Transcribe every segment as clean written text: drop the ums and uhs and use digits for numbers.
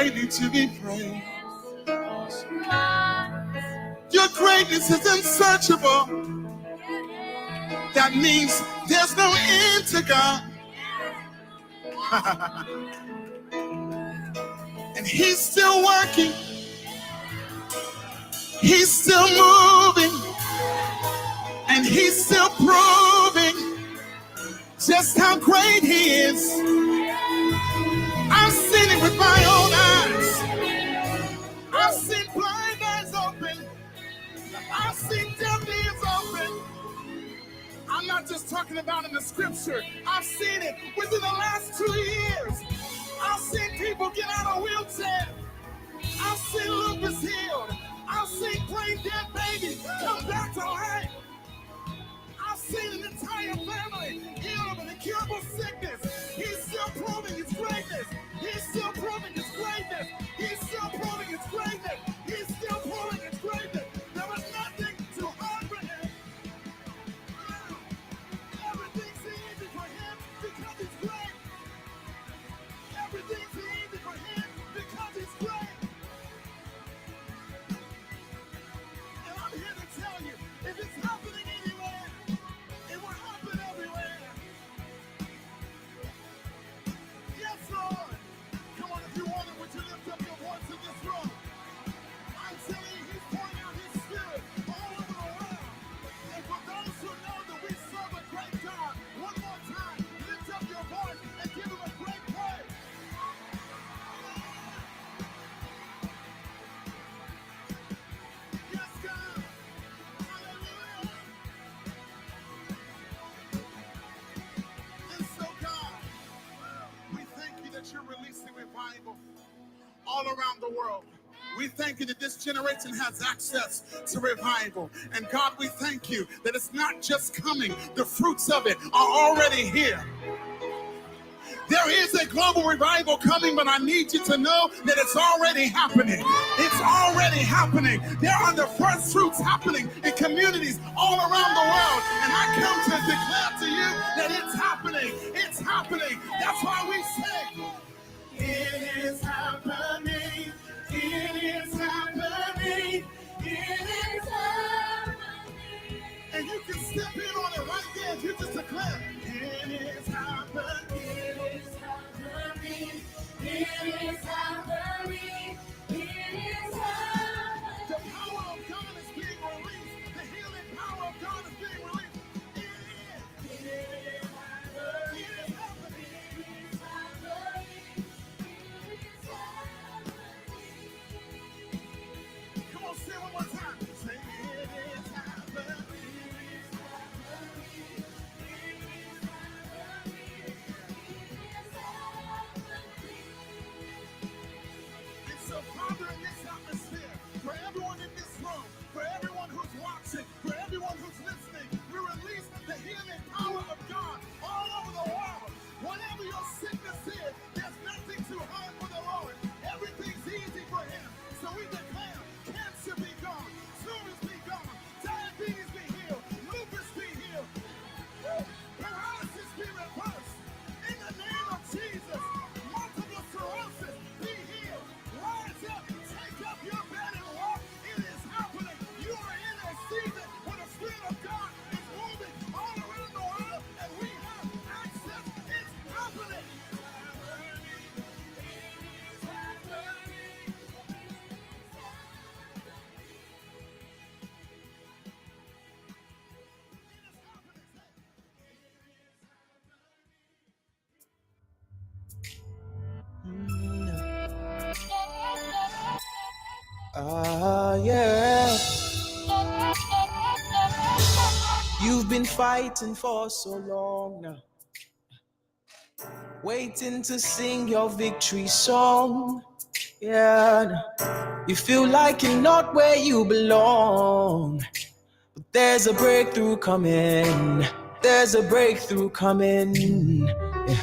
greatly to be praised. Your greatness is unsearchable. That means there's no end to God. And he's still working. He's still moving. And he's still proving just how great he is. I've seen it with my own eyes. I've seen blind eyes open. I've seen deaf ears open. I'm not just talking about in the scripture. I've seen it within the last 2 years. I've seen people get out of wheelchairs. I've seen lupus healed. I've seen brain dead babies come back to life. I've seen an entire family healed of an incurable sickness. He's still proving his greatness. He's still proving his greatness. He's still proving his greatness. He's still proving his greatness. There is nothing too hard for him. Everything's easy for him because he's great. Everything's easy for him because he's great. And I'm here to tell you, if it's happening anywhere, it will happen everywhere. Yes, Lord. Come on, if you want it, would you lift up your voice in this room? I'm telling you, he's pouring out his spirit all over the world. And for those who know that we serve a great God, one more time, lift up your voice and give him a great praise. Yes, God. Hallelujah. And so, God, we thank you that you're releasing revival all around the world. We thank you that this generation has access to revival. And God, we thank you that it's not just coming, the fruits of it are already here. There is a global revival coming, but I need you to know that it's already happening. It's already happening. There are the first fruits happening in communities all around the world. And I come to declare to you that it's happening. It's happening. That's why we say, it is happening. It is happening. It is happening. And you can step in on it right there if you just declare, it is happening. It is happening. It is happening. It is happening. The power of God is being released. The healing power of God is being released. It is. It is happening. It is happening. It is happening. Come on, say it one more time. Say it is happening. And so, Father, in this atmosphere, for everyone in this room, for everyone who's watching, for everyone who's listening, we release the healing power of God all over the world. Whatever your sickness is, there's nothing too hard for the Lord. Everything's easy for him. So we declare cancer be gone, tumors be gone, diabetes be healed, lupus be healed, paralysis be reversed. In the name of Jesus, multiple sclerosis be healed. Rise up, take up your bed and walk. It is happening. You are in a season where the Spirit of God is moving all around the world, and we have access. It's happening. Yeah. You've been fighting for so long now, waiting to sing your victory song. Yeah. You feel like you're not where you belong, but there's a breakthrough coming. There's a breakthrough coming. Yeah.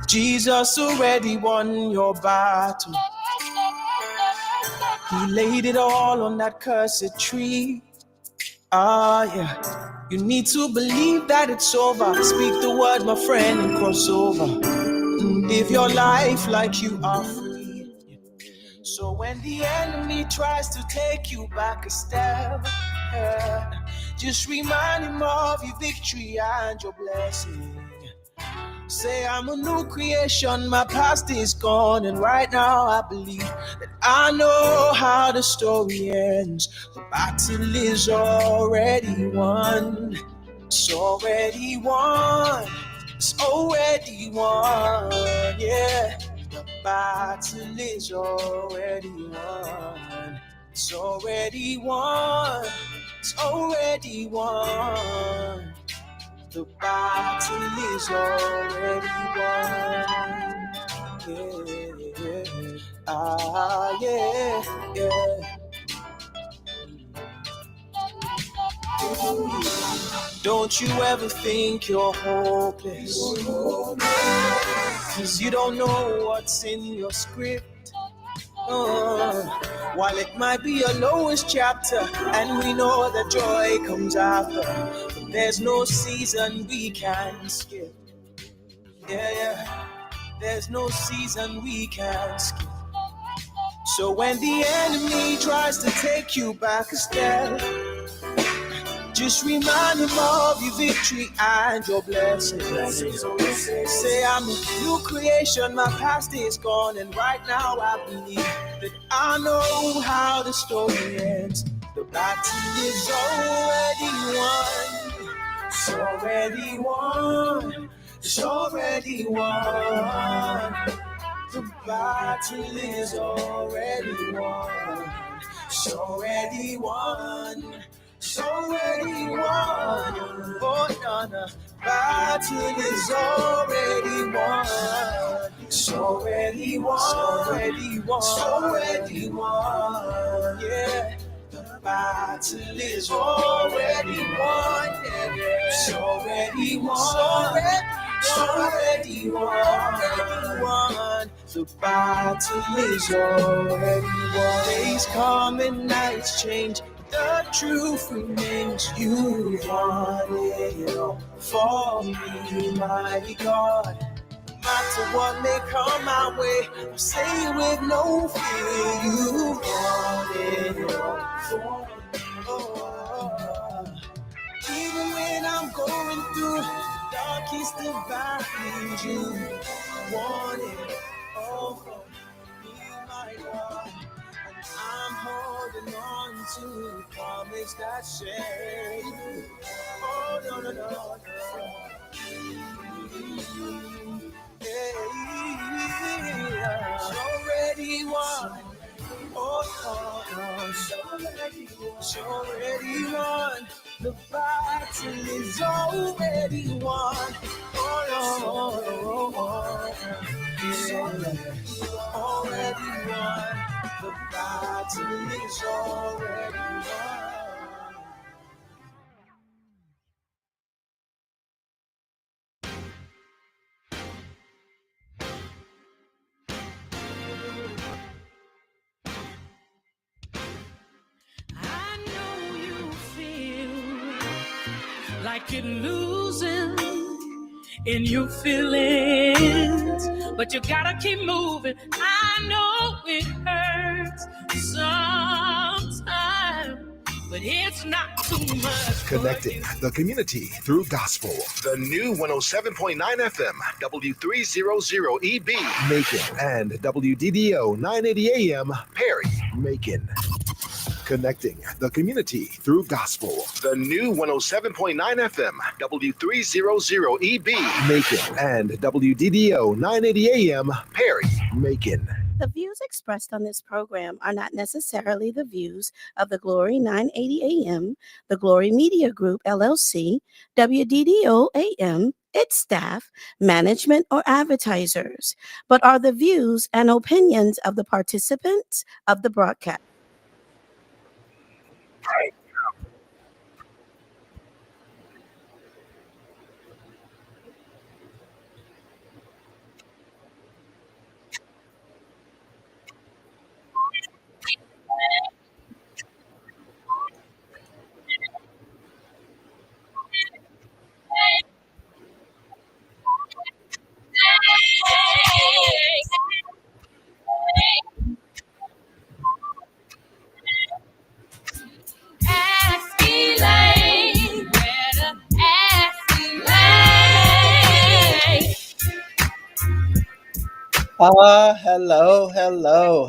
Jesus already won your battle. He laid it all on that cursed tree. Yeah. You need to believe that it's over. Speak the word, my friend, and cross over. And live your life like you are free. So when the enemy tries to take you back a step, just remind him of your victory and your blessing. Say, I'm a new creation, my past is gone, and right now I believe that I know how the story ends. The battle is already won. It's already won. It's already won. Yeah. The battle is already won. It's already won. It's already won. The battle is already won. Yeah. Ah, yeah, yeah. Don't you ever think you're hopeless, 'cause you don't know what's in your script. While it might be your lowest chapter, and we know that joy comes after, but there's no season we can skip. Yeah, yeah. There's no season we can skip. So when the enemy tries to take you back a step, just remind him of your victory and your blessings. Say, I'm a new creation, my past is gone, and right now I believe that I know how the story ends. The battle is already won. It's already won. It's already won. The battle is already won. It's already won. It's already won. Oh, no, no. Battle is already won. It's already won. It's already won. Yeah. The battle is already won. Yeah, yeah. It's already won. It's already won. The battle is already won. Days come and nights change. The truth remains. You won it all for me, mighty God. No matter what may come my way, I'm saying with no fear. You won it all for me. Oh. Even when I'm going through darkest of valleys, you want it all for me, my God. And I'm holding on to the promise that said, oh, no, no, no, no. Yeah, it's already won. Oh, it's already won. The battle is already won. Oh, it's already won. The battle is already won. I know you feel like you're losing in your feelings, but you gotta keep moving. I know it hurts sometimes, but it's not too much. Connecting the community through gospel. The new 107.9 FM, W300EB, Macon, and WDDO 980 AM, Perry, Macon. Connecting the community through gospel. The new 107.9 FM, W300EB, Macon, and WDDO 980 AM, Perry, Macon. The views expressed on this program are not necessarily the views of the Glory 980 AM, the Glory Media Group, LLC, WDDO AM, its staff, management, or advertisers, but are the views and opinions of the participants of the broadcast.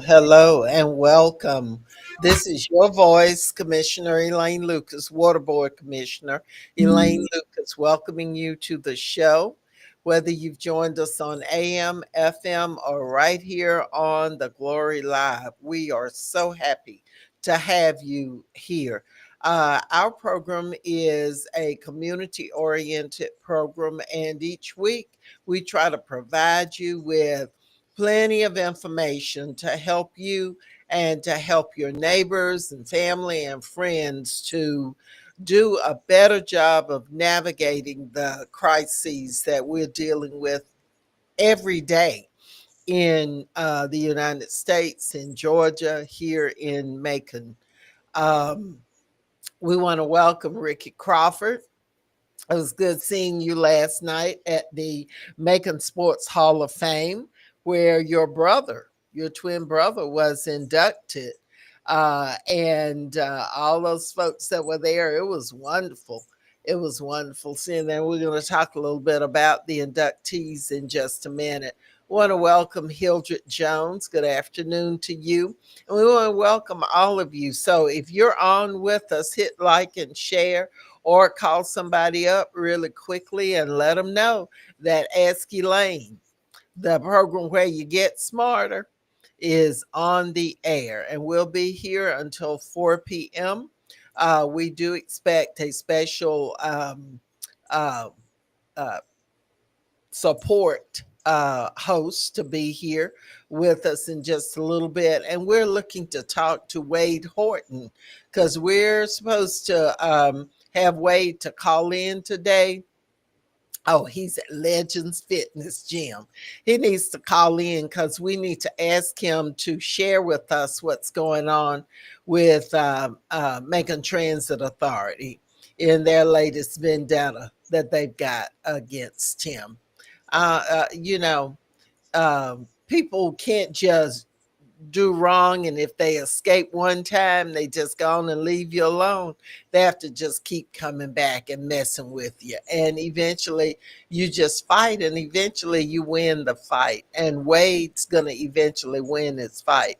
Hello, and welcome. This is your voice, Commissioner Elaine Lucas, Water Board Commissioner Elaine Lucas, welcoming you to the show. Whether you've joined us on AM, FM, or right here on the Glory Live, we are so happy to have you here. Our program is a community oriented program, and each week we try to provide you with plenty of information to help you and to help your neighbors and family and friends to do a better job of navigating the crises that we're dealing with every day in the United States, in Georgia, here in Macon. Um, we want to welcome Ricky Crawford. It was good seeing you last night at the Macon Sports Hall of Fame, where your twin brother, was inducted. And all those folks that were there, it was wonderful. It was wonderful seeing them. We're going to talk a little bit about the inductees in just a minute. We want to welcome Hildred Jones. Good afternoon to you. And we want to welcome all of you. So if you're on with us, hit like and share or call somebody up really quickly and let them know that Ask Elaine, the program where you get smarter, is on the air. And we'll be here until 4 p.m. We do expect a special uh, uh, support host to be here with us in just a little bit. And we're looking to talk to Wade Horton because we're supposed to have Wade to call in today. Oh, he's at Legends Fitness Gym. He needs to call in because we need to ask him to share with us what's going on with Macon Transit Authority in their latest vendetta that they've got against him. Uh, uh, you know, People can't just do wrong, and if they escape one time, they just go on and leave you alone. They have to just keep coming back and messing with you, and eventually you just fight, and eventually you win the fight. And Wade's gonna eventually win his fight.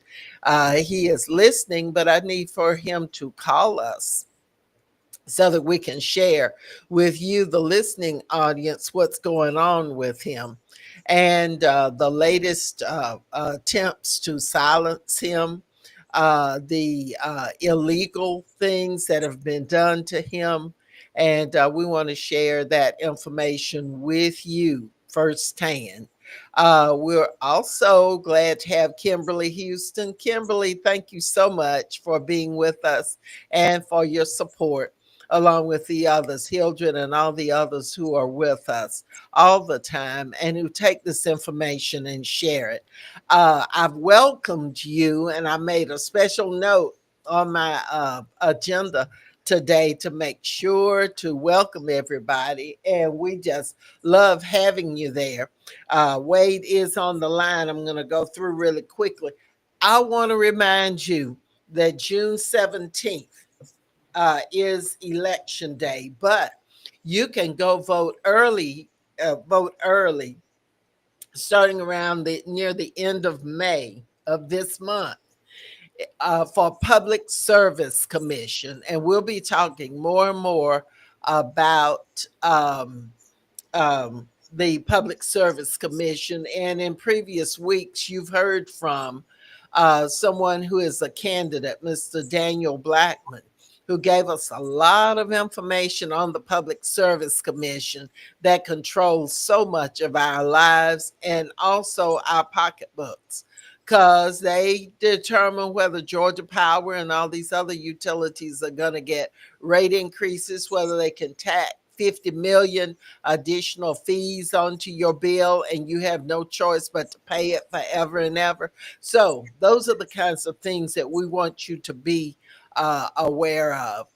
He is listening, but I need for him to call us so that we can share with you, the listening audience, what's going on with him and the latest attempts to silence him, the illegal things that have been done to him. And we want to share that information with you firsthand. We're also glad to have Kimberly Houston. Kimberly, thank you so much for being with us and for your support, along with the others, Hildred and all the others who are with us all the time and who take this information and share it. I've welcomed you, and I made a special note on my agenda today to make sure to welcome everybody. And we just love having you there. Wade is on the line. I'm going to go through really quickly. I want to remind you that June 17th is election day, but you can go vote early, starting around the near the end of May of this month, for Public Service Commission, and we'll be talking more and more about the Public Service Commission. And in previous weeks, you've heard from someone who is a candidate, Mr. Daniel Blackman, who gave us a lot of information on the Public Service Commission that controls so much of our lives and also our pocketbooks, because they determine whether Georgia Power and all these other utilities are going to get rate increases, whether they can tax 50 million additional fees onto your bill and you have no choice but to pay it forever and ever. So those are the kinds of things that we want you to be aware of.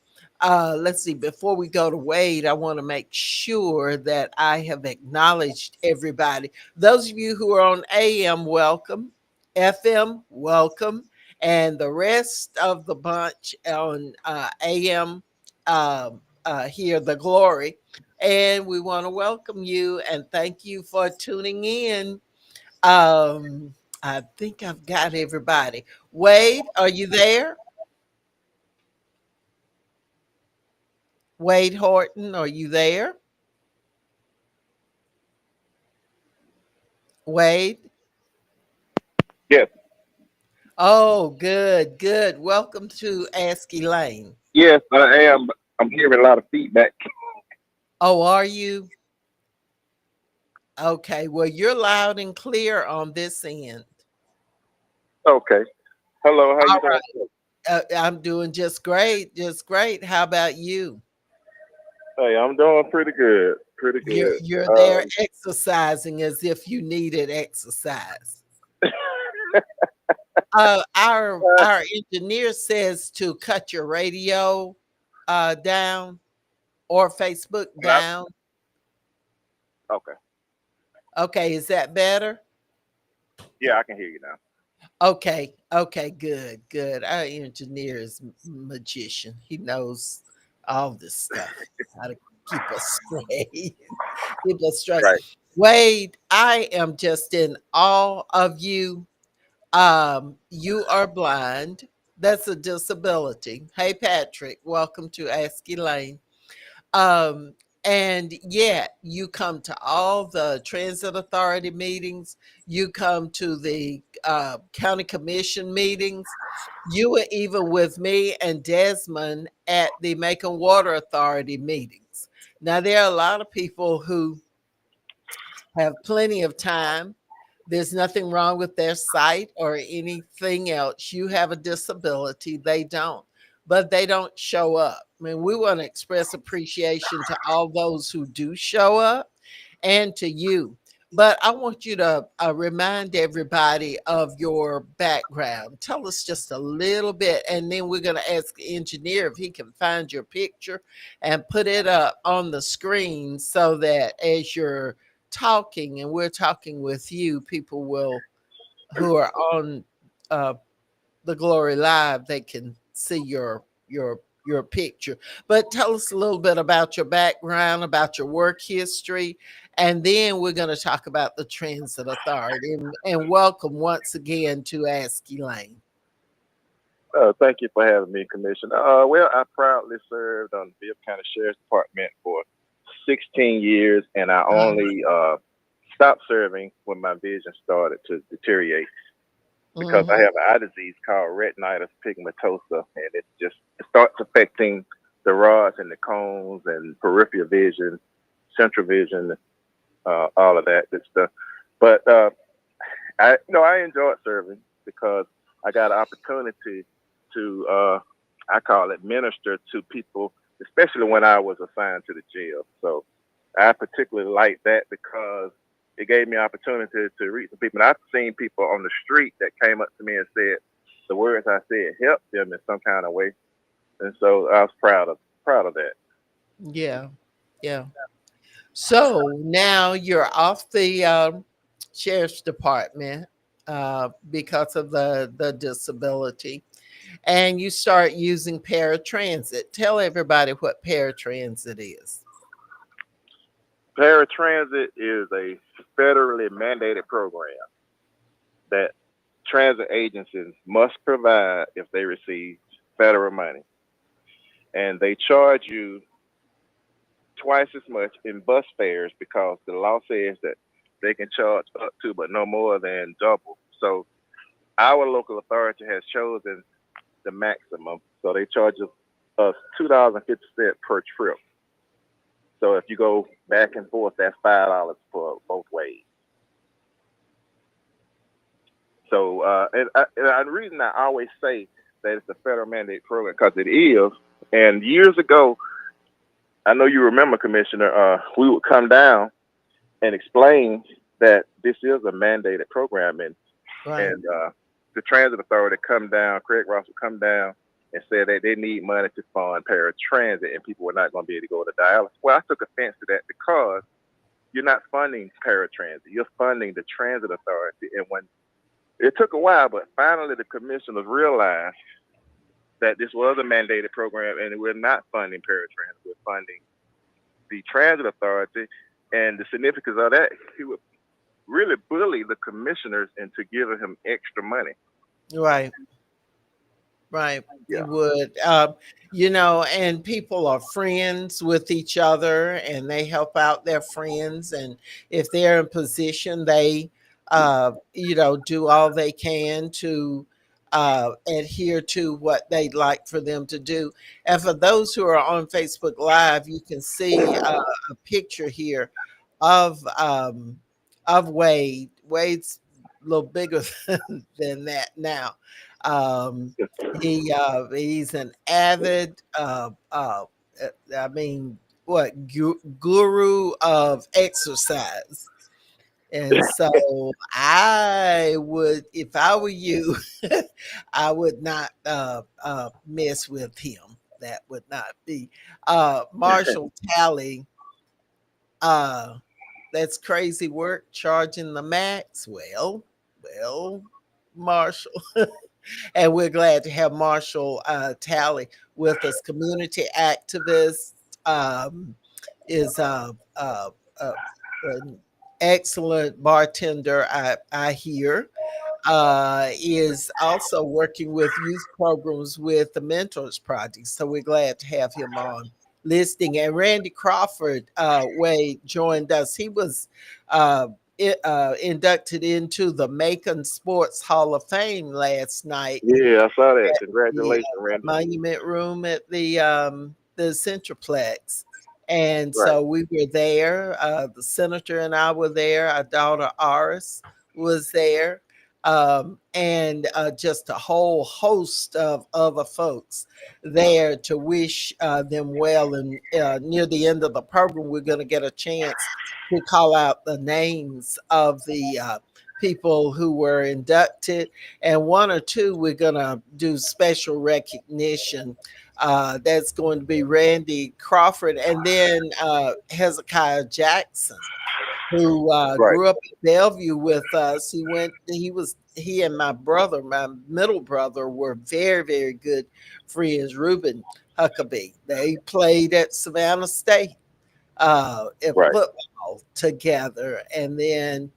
Let's see, before we go to Wade, I want to make sure that I have acknowledged everybody. Those of you who are on AM, welcome. FM, welcome. And the rest of the bunch on AM, here, the glory. And we want to welcome you and thank you for tuning in. Um, I think I've got everybody. Wade, are you there? Wade Horton, are you there? Wade? Yes, Oh, good, good. Welcome to Ask Elaine. yes, I am. I'm hearing a lot of feedback. Oh, are you? Okay, well, you're loud and clear on this end. Okay. Hello, how All you doing? right. I'm doing just great, just great. How about you? Hey, I'm doing pretty good. Pretty You're good. you're there Um, exercising as if you needed exercise. Our engineer says to cut your radio down or Facebook I- down. okay. Okay, is that better? Yeah, I can hear you now. Okay, okay, good, good. Our engineer is magician. He knows all this stuff, how to keep us straight. Keep us straight. Right. Wade, I am just in awe of you. You are blind. That's a disability. Hey, Patrick, welcome to Ask Elaine. Um, and yet you come to all the transit authority meetings, you come to the county commission meetings. You were even with me and Desmond at the Macon Water Authority meetings. Now, there are a lot of people who have plenty of time. There's nothing wrong with their sight or anything else. You have a disability, they don't, but they don't show up. I mean, we want to express appreciation to all those who do show up and to you. But I want you to remind everybody of your background. Tell us just a little bit, and then we're going to ask the engineer if he can find your picture and put it up on the screen so that as you're talking and we're talking with you, people will who are on uh, the Glory Live, they can see your picture. But tell us a little bit about your background, about your work history, and then we're going to talk about the Transit Authority. And welcome once again to Ask Elaine. Thank you for having me, Commissioner. Well, I proudly served on the Bibb County Sheriff's Department for 16 years, and I only stopped serving when my vision started to deteriorate because I Mhm. have an eye disease called retinitis pigmentosa, and it starts affecting the rods and the cones and peripheral vision, central vision, all of that good stuff. But I enjoyed serving because I got an opportunity to I call it minister to people, especially when I was assigned to the jail. So I particularly like that because it gave me opportunity to reach the people. And I've seen people on the street that came up to me and said the words I said helped them in some kind of way, and so I was proud of that. Yeah, yeah. So now you're off the sheriff's department because of the disability, and you start using paratransit. Tell everybody what paratransit is. Paratransit is a federally mandated program that transit agencies must provide if they receive federal money. And they charge you twice as much in bus fares because the law says that they can charge up to but no more than double. So our local authority has chosen the maximum. So they charge us $2.50 per trip. So if you go back and forth, that's $5 for both ways. So, and the reason I always say that it's a federal mandate program because it is. And years ago, I know you remember, Commissioner, we would come down and explain that this is a mandated program, Right. and the transit authority come down, Craig Ross would come down and say that they need money to fund paratransit, and people were not going to be able to go to dialysis. Well, I took offense to that because you're not funding paratransit; you're funding the transit authority. And when it took a while, but finally the commissioners realized that this was a mandated program, and we're not funding paratransit; we're funding the transit authority. And the significance of that, really bully the commissioners into giving him extra money. Right. Right, he Yeah. would. And people are friends with each other and they help out their friends. And if they're in position, they, do all they can to adhere to what they'd like for them to do. And for those who are on Facebook Live, you can see a picture here of Wade. Wade's a little bigger than that now. Um, he's an avid I mean guru of exercise. And so I would, if I were you, I would not mess with him. That would not be Marshall Tally. Uh, that's crazy work charging the max. Well, Marshall. And we're glad to have Marshall Tally with us. Community activist, is an excellent bartender, I hear. Is also working with youth programs with the Mentors Project. So we're glad to have him on listening. And Randy Crawford, Wade, joined us. He was inducted into the Macon Sports Hall of Fame last night Yeah, I saw that. at the Congratulations, Randy. Monument Room at the Centraplex. And Right. so we were there. The senator and I were there. Our daughter Aris was there. And just a whole host of other folks there to wish them well. And near the end of the program, we're going to get a chance to call out the names of the people who were inducted, and one or two we're going to do special recognition. That's going to be Randy Crawford and then Hezekiah Jackson, who Right. grew up in Bellevue with us. He and my brother, my middle brother, were very, very good friends. Reuben Huckabee. They played at Savannah State in Right. football together. And then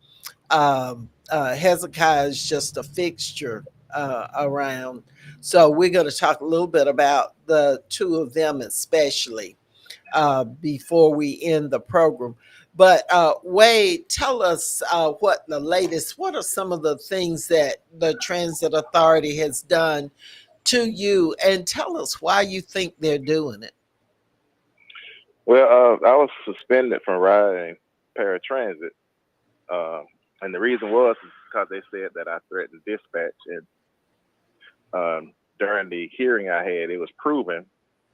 Hezekiah is just a fixture around. So we're going to talk a little bit about the two of them, especially before we end the program. But Wade, tell us what are some of the things that the Transit Authority has done to you, and tell us why you think they're doing it. Well, I was suspended from riding paratransit, uh, and the reason was because they said that I threatened dispatch, and during the hearing I had, it was proven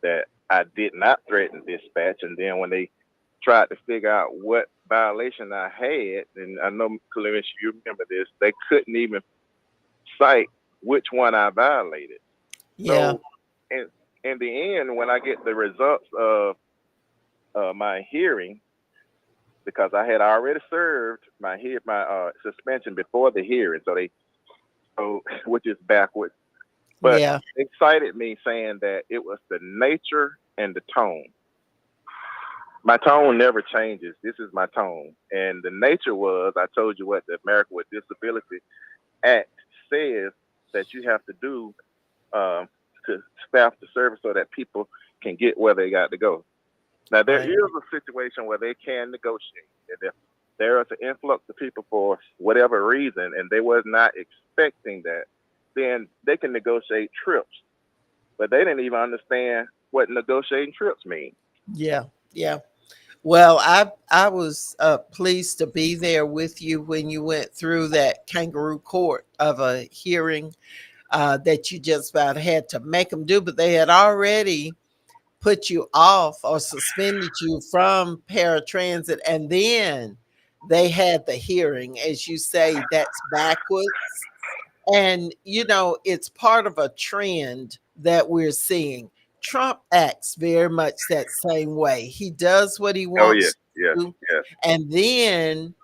that I did not threaten dispatch. And then when they tried to figure out what violation I had, and I know, Clemens, you remember this, they couldn't even cite which one I violated. Yeah, So, in the end, when I get the results of my hearing, because I had already served my suspension before the hearing, so which is backwards. But yeah, they cited me saying that it was the nature and the tone. My tone never changes. This is my tone. And the nature was, I told you what the America with Disability Act says that you have to do to staff the service so that people can get where they got to go. Now, there right. is a situation where they can negotiate. And if there is an influx of people for whatever reason, and they was not expecting that, then they can negotiate trips. But they didn't even understand what negotiating trips mean. Yeah, yeah. Well, I was pleased to be there with you when you went through that kangaroo court of a hearing that you just about had to make them do, but they had already put you off or suspended you from paratransit, and then they had the hearing. As you say, that's backwards. And, it's part of a trend that we're seeing. Trump acts very much that same way. He does what he Oh yeah, wants yes, to do. yes. And then,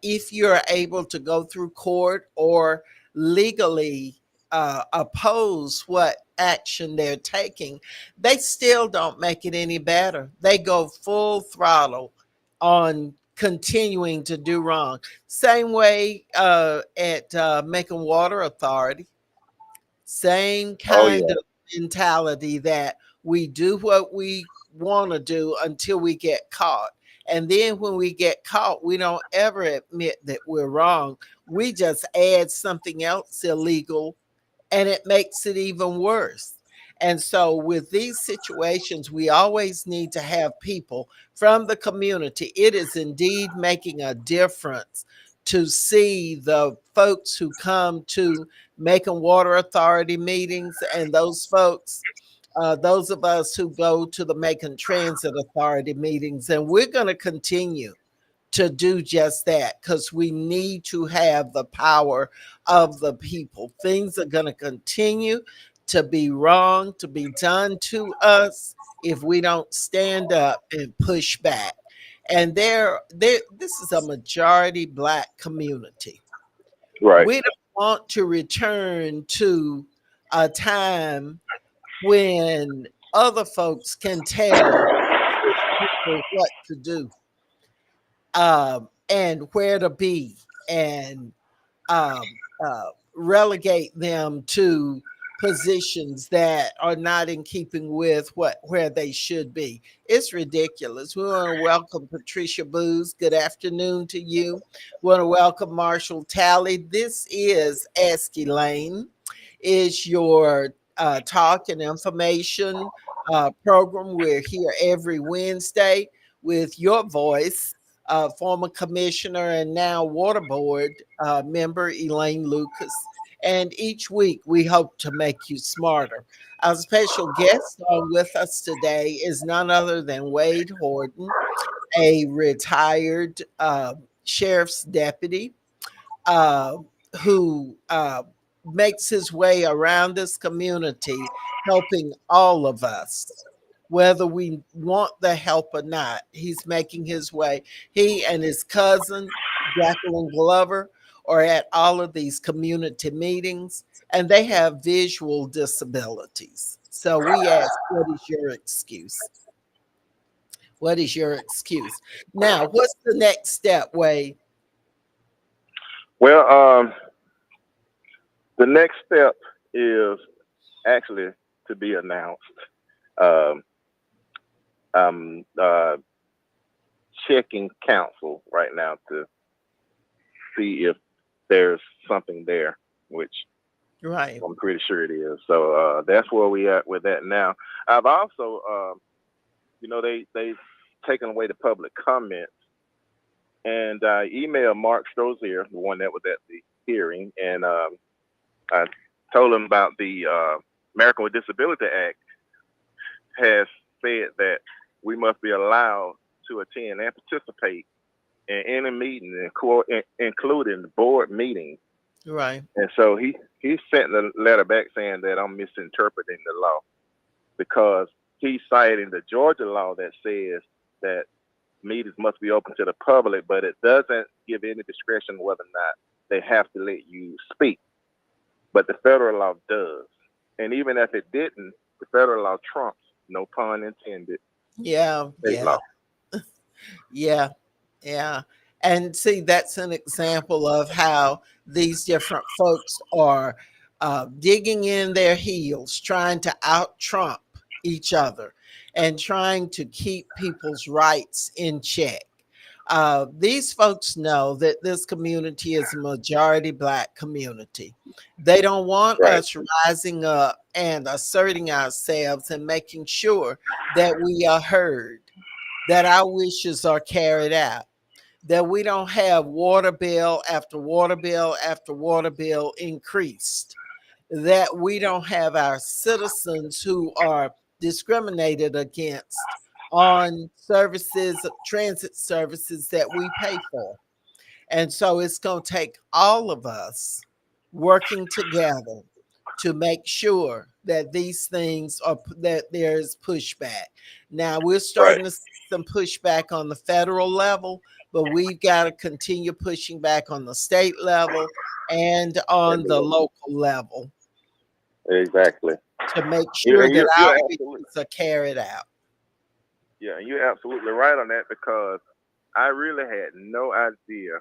if you're able to go through court or legally oppose what action they're taking, they still don't make it any better. They go full throttle on continuing to do wrong. Same way at Macon Water Authority, same Oh kind yeah. of mentality that we do what we want to do until we get caught. And then when we get caught, we don't ever admit that we're wrong. We just add something else illegal and it makes it even worse. And so, with these situations, we always need to have people from the community. It is indeed making a difference to see the folks who come to Macon Water Authority meetings and those folks, those of us who go to the Macon Transit Authority meetings. And we're going to continue to do just that because we need to have the power of the people. Things are going to continue to be wrong, to be done to us if we don't stand up and push back. And this is a majority Black community. Right. We don't want to return to a time when other folks can tell other people what to do, and where to be, and relegate them to positions that are not in keeping with what where they should be. It's ridiculous. We want to welcome Patricia Booz. Good afternoon to you. We want to welcome Marshall Talley. This is Ask Elaine. Is your talk and information program. We're here every Wednesday with your voice, former commissioner and now water board member Elaine Lucas. And each week we hope to make you smarter. Our special guest on with us today is none other than Wade Horton, a retired sheriff's deputy uh, who makes his way around this community, helping all of us, whether we want the help or not. He's making his way. He and his cousin, Jacqueline Glover, are at all of these community meetings, and they have visual disabilities. So we ask, what is your excuse? What is your excuse? Now, what's the next step, Wade? Well, the next step is actually to be announced. Um, I'm checking council right now to see if there's something there, which Right. I'm pretty sure it is. So that's where we at with that now. I've also, they've taken away the public comments, and I emailed Mark Strozier, the one that was at the hearing, and I told him about the American with Disability Act has said that we must be allowed to attend and participate in any meeting, including the board meetings. Right. And so he sent the letter back saying that I'm misinterpreting the law because he's citing the Georgia law that says that meetings must be open to the public, but it doesn't give any discretion whether or not they have to let you speak. But the federal law does. And even if it didn't, the federal law trumps, no pun intended, Yeah. state Yeah. law. Yeah. Yeah. And see, that's an example of how these different folks are digging in their heels, trying to out Trump each other and trying to keep people's rights in check. These folks know that this community is a majority Black community. They don't want Right, us rising up and asserting ourselves and making sure that we are heard, that our wishes are carried out, that we don't have water bill after water bill after water bill increased, that we don't have our citizens who are discriminated against on services, transit services that we pay for. And so it's going to take all of us working together to make sure that these things are that there's pushback. Now we're right. starting to see some pushback on the federal level, but we've got to continue pushing back on the state level and on the local level Exactly. to make Yeah, sure and that you're our absolutely wishes are carried out. yeah, you're absolutely right on that because I really had no idea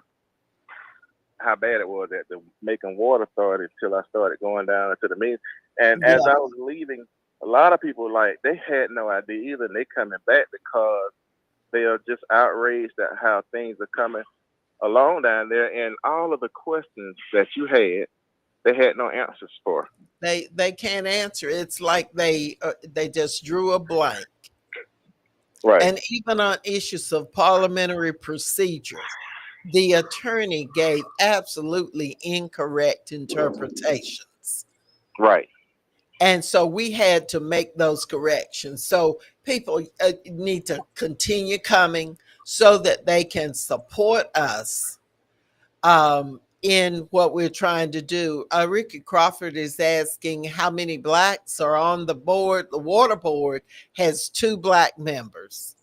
how bad it was at the Macon Water Authority until I started going down into the meeting. And as Yeah, I was leaving, a lot of people like they had no idea either, and they coming back because they are just outraged at how things are coming along down there, and all of the questions that you had, they had no answers for. they can't answer. It's like they just drew a blank. Right. And even on issues of parliamentary procedures, the attorney gave absolutely incorrect interpretations. Right. And so we had to make those corrections. So people need to continue coming so that they can support us in what we're trying to do. Ricky Crawford is asking how many blacks are on the board. The water board has 2 black members,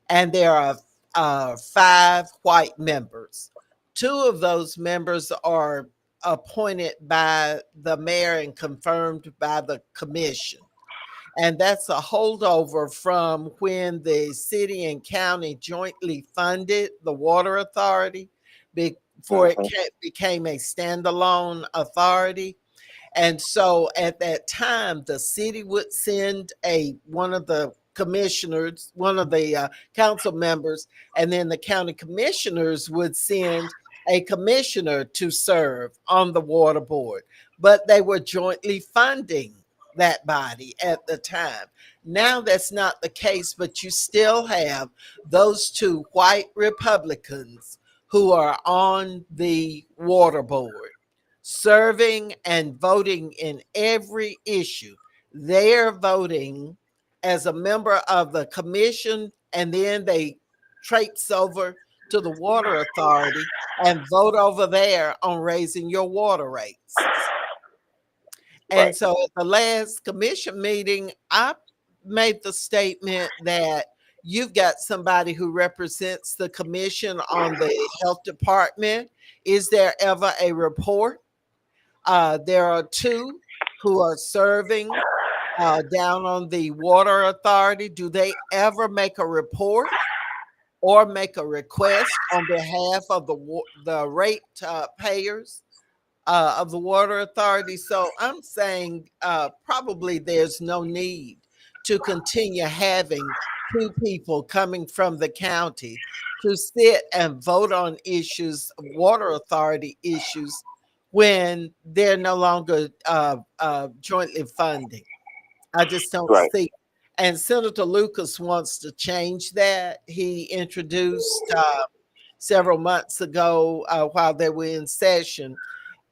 and there are 5 white members. 2 of those members are appointed by the mayor and confirmed by the commission. And that's a holdover from when the city and county jointly funded the water authority before it Hmm. became a standalone authority. And so at that time, the city would send one of the commissioners, one of the council members, and then the county commissioners would send a commissioner to serve on the water board. But they were jointly funding that body at the time. Now that's not the case, but you still have those 2 white Republicans who are on the water board serving and voting in every issue. They're voting as a member of the commission, and then they traipse over to the water authority and vote over there on raising your water rates. And Right. so at the last commission meeting, I made the statement that you've got somebody who represents the commission on the health department. Is there ever a report? There are 2 who are serving down on the water authority. Do they ever make a report or make a request on behalf of the rate payers of the water authority? So I'm saying probably there's no need to continue having 2 people coming from the county to sit and vote on issues, water authority issues, when they're no longer jointly funding. I just don't Right. see. And Senator Lucas wants to change that. He introduced several months ago, while they were in session,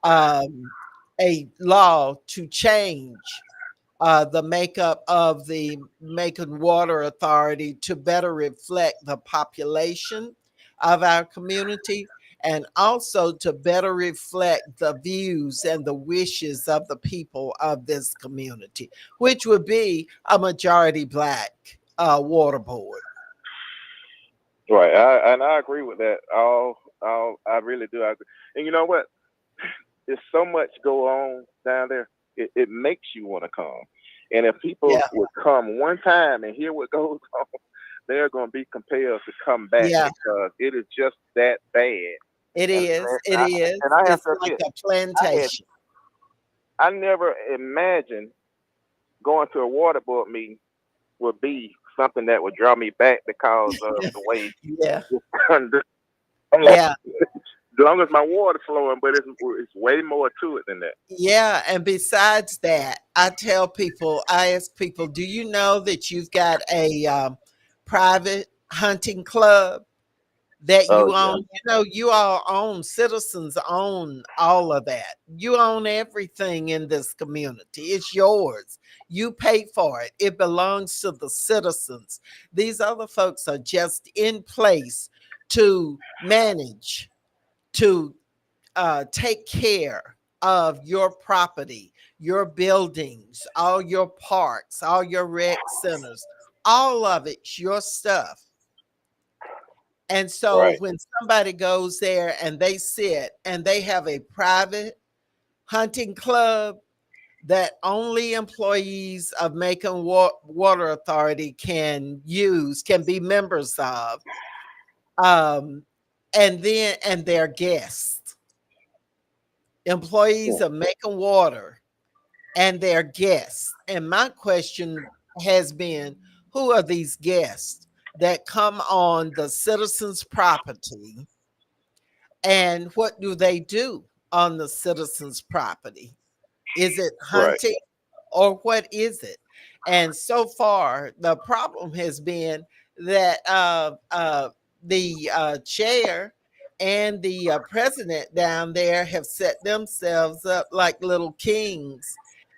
um, a law to change the makeup of the Macon Water Authority to better reflect the population of our community, and also to better reflect the views and the wishes of the people of this community, which would be a majority black water board. Right. And I agree with that. All. I really do. I agree. And you know what? There's so much go on down there. It makes you want to come. And if people Yeah, would come one time and hear what goes on, they're going to be compelled to come back yeah, because it is just that bad. it And is. It is. and I have It's to like admit, a I had plantation. I never imagined going to a water board meeting would be something that would draw me back because of the way Yeah, it's done. I'm like, yeah. as long as my water's flowing, but it's way more to it than that. Yeah, and besides that, I ask people, do you know that you've got a private hunting club that Oh you yeah. own? You know, you all own, citizens own all of that. You own everything in this community. It's yours. You pay for it. It belongs to the citizens. These other folks are just in place to manage, to take care of your property, your buildings, all your parks, all your rec centers, all of it's your stuff. And so Right. when somebody goes there and they sit and they have a private hunting club that only employees of Macon Water Authority can use, can be members of, Um, and their guests, employees of Making Water and their guests. And my question has been, who are these guests that come on the citizens' property, and what do they do on the citizens' property? Is it Right. hunting or what is it? And so far, the problem has been that the chair and the president down there have set themselves up like little kings,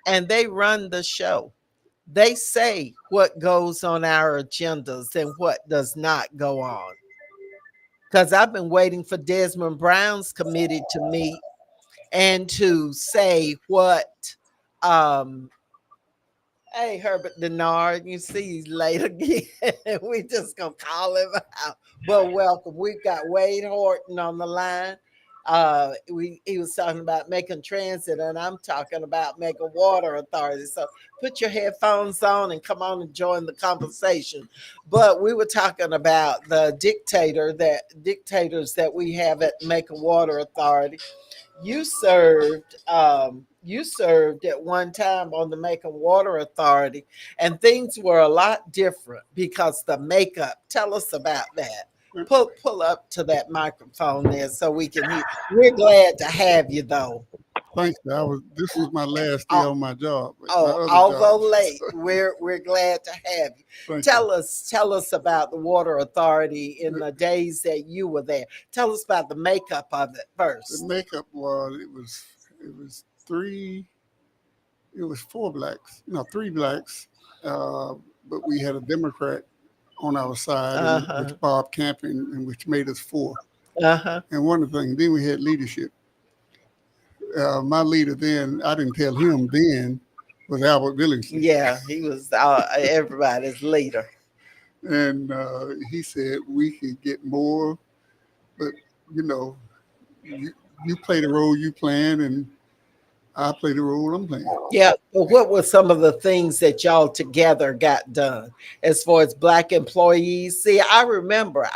and they run the show. They say what goes on our agendas and what does not go on. Because I've been waiting for Desmond Brown's committee to meet and to say what um hey, Herbert Denard, you see he's late again. We just gonna call him out. But welcome. We've got Wade Horton on the line. He was talking about making transit, and I'm talking about making water authority. So put your headphones on and come on and join the conversation. But we were talking about the dictators that we have at Making Water Authority. You served at one time on the Macon Water Authority, and things were a lot different because the makeup. Tell us about that. Pull up to that microphone there so we can hear. We're glad to have you though. Thanks. This was my last day Al- on my job, my Oh, other although job. late, we're glad to have you. Thank you. Tell us about the Water Authority in the days that you were there. Tell us about the makeup of it The first. makeup was it was three it was four blacks, three blacks, uh, but we had a Democrat on our side, Uh and huh. which Bob Camping, and which made us four. Uh huh. And one of the things, then we had leadership. My leader then, I didn't tell him then, was Albert Billingsley, Yeah, he was everybody's leader. and he said we could get more, but you know, you, you play the role you playing, and I play the role I'm playing. Yeah, but what were some of the things that y'all together got done as far as black employees? See, I remember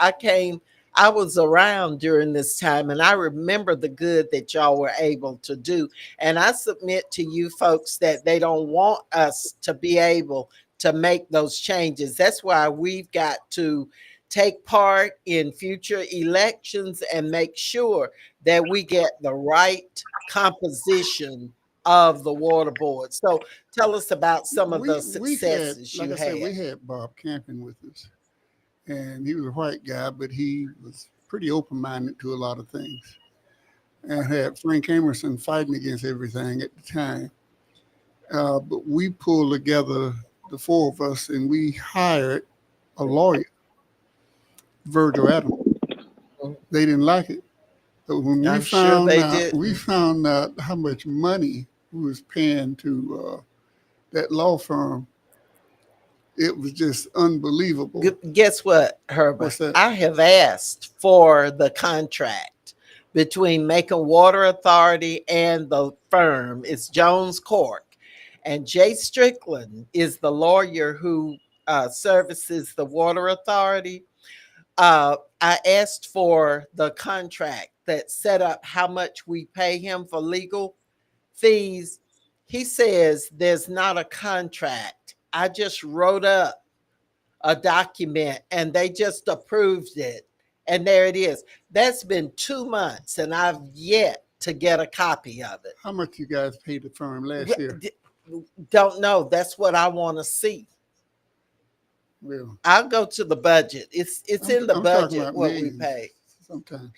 I was around during this time, and I remember the good that y'all were able to do. And I submit to you folks that they don't want us to be able to make those changes. That's why we've got to take part in future elections and make sure that we get the right composition of the water board. So tell us about some of the We had, successes like you I said, had. we had Bob Camping with us, and he was a white guy, but he was pretty open minded to a lot of things, and had Frank Emerson fighting against everything at the time. But we pulled together, the four of us, and we hired a lawyer, Virgil Adams. They didn't like it, but when I'm sure they we didn't. found out how much money we was paying to that law firm, it was just unbelievable. Guess what, Herbert? What's that? I have asked for the contract between Macon Water Authority and the firm. It's Jones Cork. And Jay Strickland is the lawyer who services the Water Authority. I asked for the contract that set up how much we pay him for legal fees. He says there's not a contract. I just wrote up a document and they just approved it. And there it is. That's been 2 months and I've yet to get a copy of it. How much you guys paid the firm last year? Don't know. That's what I want to see. Well, I'll go to the budget. It's in the I'm talking budget about what we millions pay. sometimes.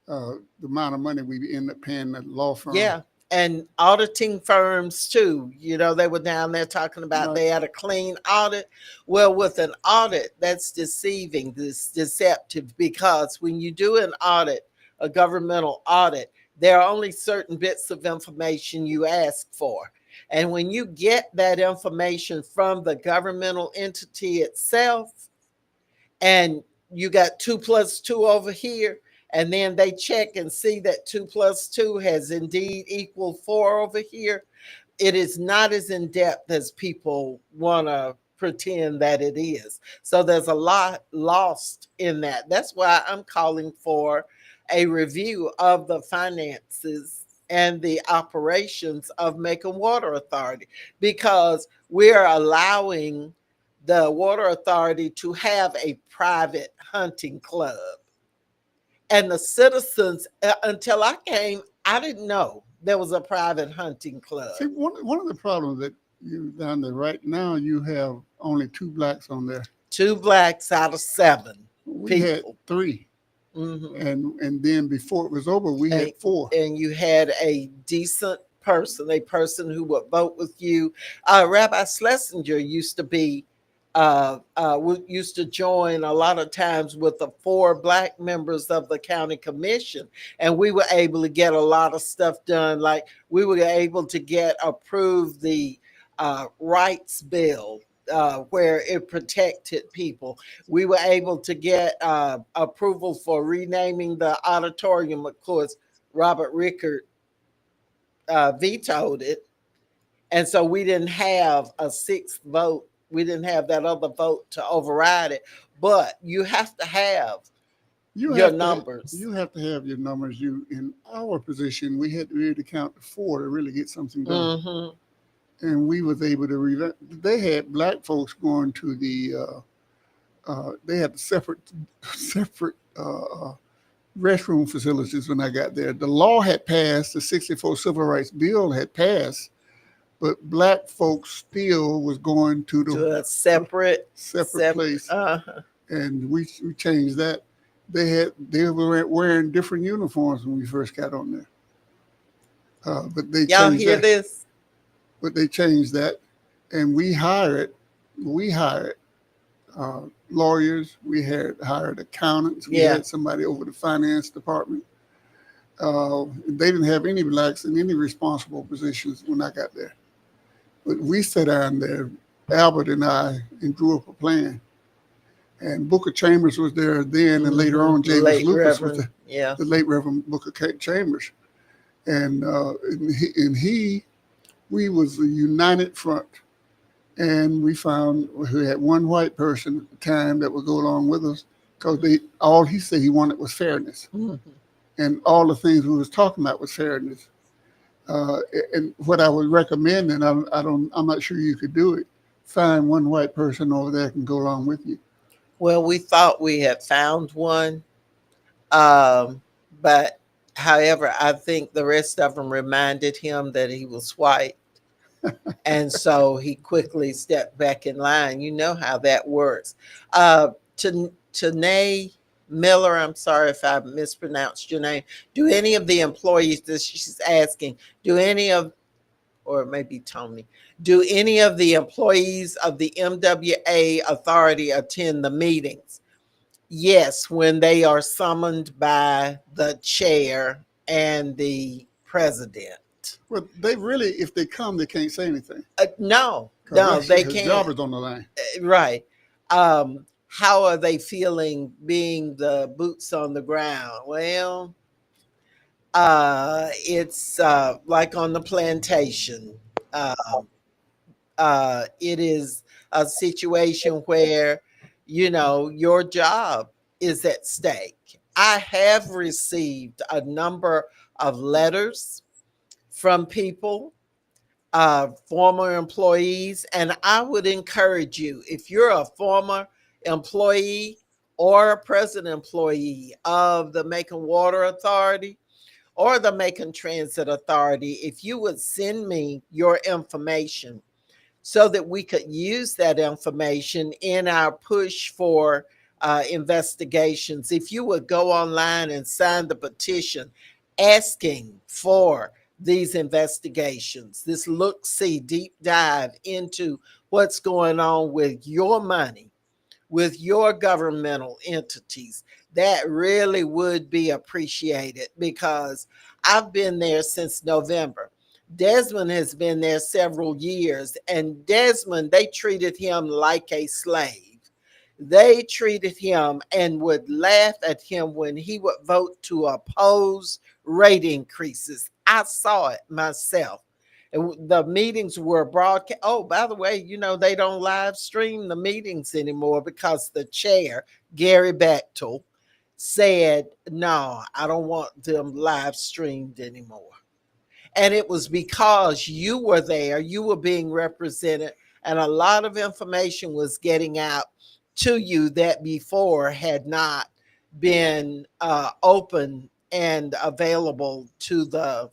The amount of money we end up paying the law firm. Yeah. And auditing firms too. They were down there talking about Right. they had a clean audit. Well, with an audit, that's deceiving, this deceptive, because when you do an audit, a governmental audit, there are only certain bits of information you ask for. And when you get that information from the governmental entity itself, and you got 2 plus 2 over here, and then they check and see that 2 plus 2 has indeed equaled 4 over here, it is not as in depth as people want to pretend that it is. So there's a lot lost in that. That's why I'm calling for a review of the finances and the operations of Macon Water Authority, because we're allowing the Water Authority to have a private hunting club. And the citizens, until I came, I didn't know there was a private hunting club. See, one of the problems that you down there right now, you have only two blacks on there. 2 blacks out of 7 We had people. three, Hmm. and then before it was over, we had four. And you had a decent person, a person who would vote with you. Rabbi Schlesinger used to be, used to join a lot of times with the 4 black members of the county commission, and we were able to get a lot of stuff done. Like we were able to get approved the rights bill, where it protected people. We were able to get approval for renaming the auditorium. Of course, Robert Rickard vetoed it. And so we didn't have a 6th vote. We didn't have that other vote to override it. But you have to have your numbers. You have to have your numbers. You in our position, we had to really count to 4 to really get something done. Mm-hmm. And we was able to they had black folks going to the they had separate restroom facilities when I got there. The law had passed, the 64 Civil Rights Bill had passed, but black folks still was going to To a separate place. Uh-huh. And we changed that. They were wearing different uniforms when we first got on there. But they Y'all changed hear that. this? But they changed that, and we hired lawyers. We had hired accountants. We had somebody over the finance department. They didn't have any blacks in any responsible positions when I got there. But we sat down there, Albert and I, and drew up a plan. And Booker Chambers was there then, and later on James Lucas was the late Reverend Booker Chambers, and we was a united front, and we found we had one white person at the time that would go along with us, because all he said he wanted was fairness, and all the things we was talking about was fairness. And what I would recommend, and I'm not sure you could do it, find one white person over there can go along with you. Well, we thought we had found one, but however, I think the rest of them reminded him that he was white. And so he quickly stepped back in line. You know how that works. Tanae Miller, I'm sorry if I mispronounced your name. Do any of the employees that she's asking, or maybe Tony, do any of the employees of the MWA authority attend the meetings? Yes, when they are summoned by the chair and the president. Well, they really, if they come, they can't say anything. No, they can't. Job is on the line. Right. How are they feeling being the boots on the ground? Well, it's like on the plantation. It is a situation where, your job is at stake. I have received a number of letters from people, former employees, and I would encourage you, if you're a former employee or a present employee of the Macon Water Authority or the Macon Transit Authority, if you would send me your information so that we could use that information in our push for investigations. If you would go online and sign the petition asking for these investigations, this look-see deep dive into what's going on with your money, with your governmental entities, that really would be appreciated, because I've been there since November. Desmond has been there several years, and Desmond, they treated him like a slave. They treated him and would laugh at him when he would vote to oppose rate increases. I saw it myself. The meetings were broadcast. Oh, by the way, they don't live stream the meetings anymore because the chair, Gary Bechtel, said, no, I don't want them live streamed anymore. And it was because you were there, you were being represented, and a lot of information was getting out to you that before had not been open and available to the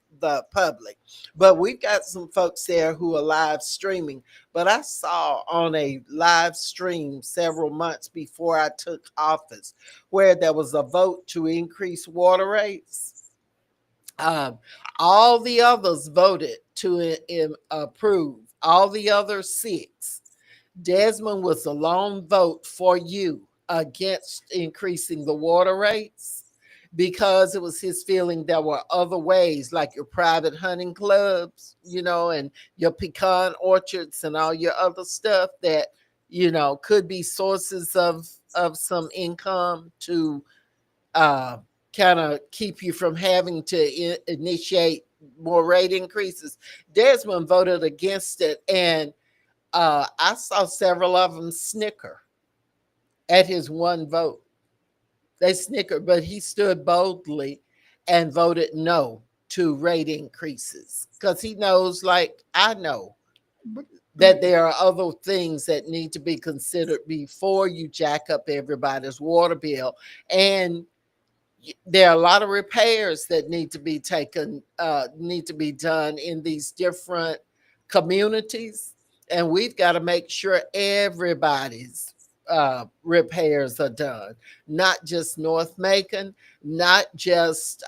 public. But we've got some folks there who are live streaming. But I saw on a live stream several months before I took office where there was a vote to increase water rates. um, all the others voted to approve. All the other six. Desmond was the lone vote for you against increasing the water rates because it was his feeling there were other ways, like your private hunting clubs, and your pecan orchards and all your other stuff that could be sources of some income to uh, kind of keep you from having to initiate more rate increases. Desmond voted against it, and I saw several of them snicker at his one vote. They snickered, but he stood boldly and voted no to rate increases because he knows, like I know, But that there are other things that need to be considered before you jack up everybody's water bill. And there are a lot of repairs that need to be done in these different communities, and we've got to make sure everybody's repairs are done, not just North Macon, not just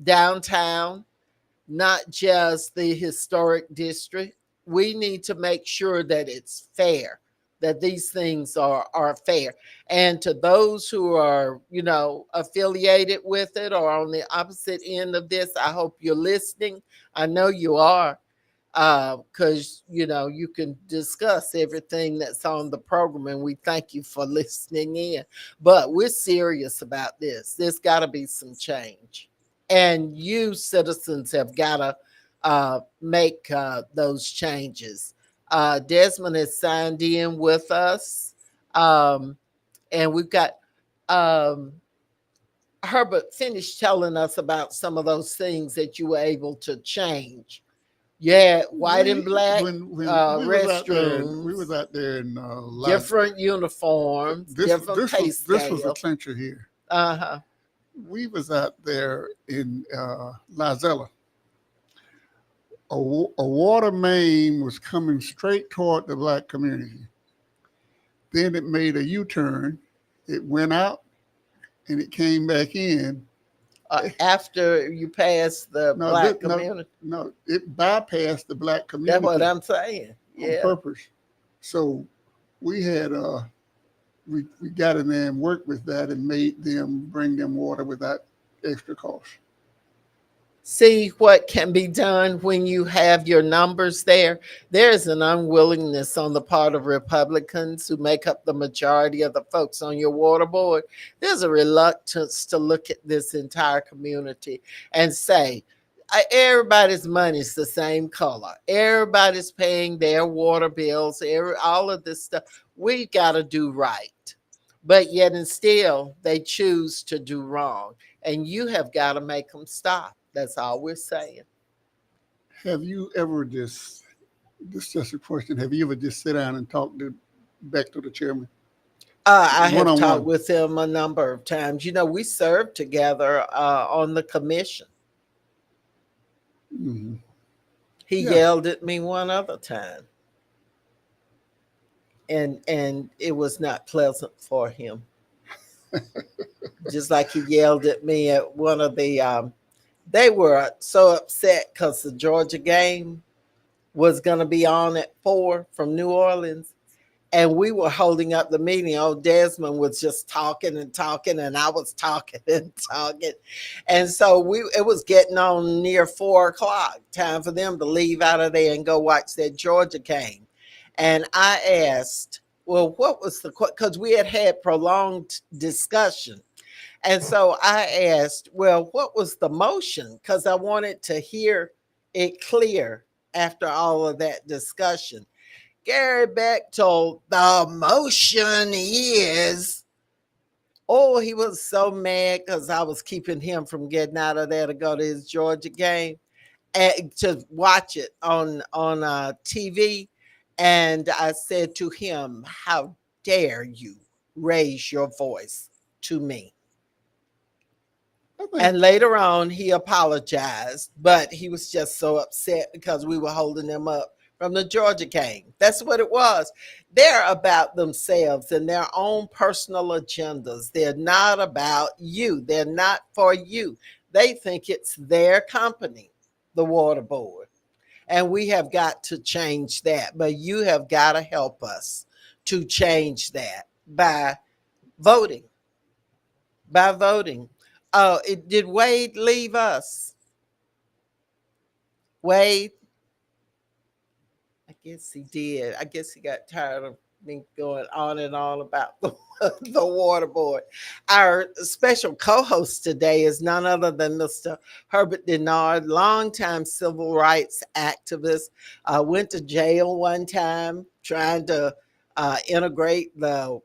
downtown, not just the historic district. We need to make sure that it's fair, that these things are fair. And to those who are, affiliated with it or on the opposite end of this, I hope you're listening. I know you are, because you can discuss everything that's on the program, and we thank you for listening in. But we're serious about this. There's got to be some change, and you citizens have got to make those changes. Desmond has signed in with us, and we've got um, Herbert finished telling us about some of those things that you were able to change. Yeah, white and black when we was restrooms, out there in different uniforms, different pay this was a scale. clincher here. Uh huh. We was out there in Lizella. A water main was coming straight toward the black community. Then it made a U-turn. It went out and it came back in. After you pass the No, black community, no, it bypassed the black that's what community I'm saying. on Yeah. purpose. So we had we got in there and worked with that and made them bring them water without extra cost. See what can be done when you have your numbers there. There's an unwillingness on the part of Republicans who make up the majority of the folks on your water board. There's a reluctance to look at this entire community and say, everybody's money is the same color. Everybody's paying their water bills, all of this stuff. We got to do right. But yet and still, they choose to do wrong. And you have got to make them stop. That's all we're saying. Have you ever this is just a question, have you ever just sit down and talk back to the chairman? I One have on talked one. with him a number of times. We served together on the commission. Hmm. He Yeah. yelled at me one other time, and it was not pleasant for him. Just like he yelled at me at one of the. They were so upset because the Georgia game was going to be on at 4 from New Orleans, and we were holding up the meeting. Old Desmond was just talking and talking, and I was talking and talking, and so it was getting on near 4 o'clock, time for them to leave out of there and go watch that Georgia game. And I asked, well, what was because we had prolonged discussion. And so I asked, well, what was the motion? Because I wanted to hear it clear after all of that discussion. Gary Beck told the motion is, oh, he was so mad because I was keeping him from getting out of there to go to his Georgia game and to watch it on TV. And I said to him, "How dare you raise your voice to me?" And later on, he apologized, but he was just so upset because we were holding them up from the Georgia game. That's what it was. They're about themselves and their own personal agendas. They're not about you, they're not for you. They think it's their company, the water board. And we have got to change that. But you have got to help us to change that by voting by voting. Oh, did Wade leave us? Wade, I guess he did. I guess he got tired of me going on and on about the water board. Our special co-host today is none other than Mr. Herbert Denard, longtime civil rights activist. Went to jail one time trying to integrate the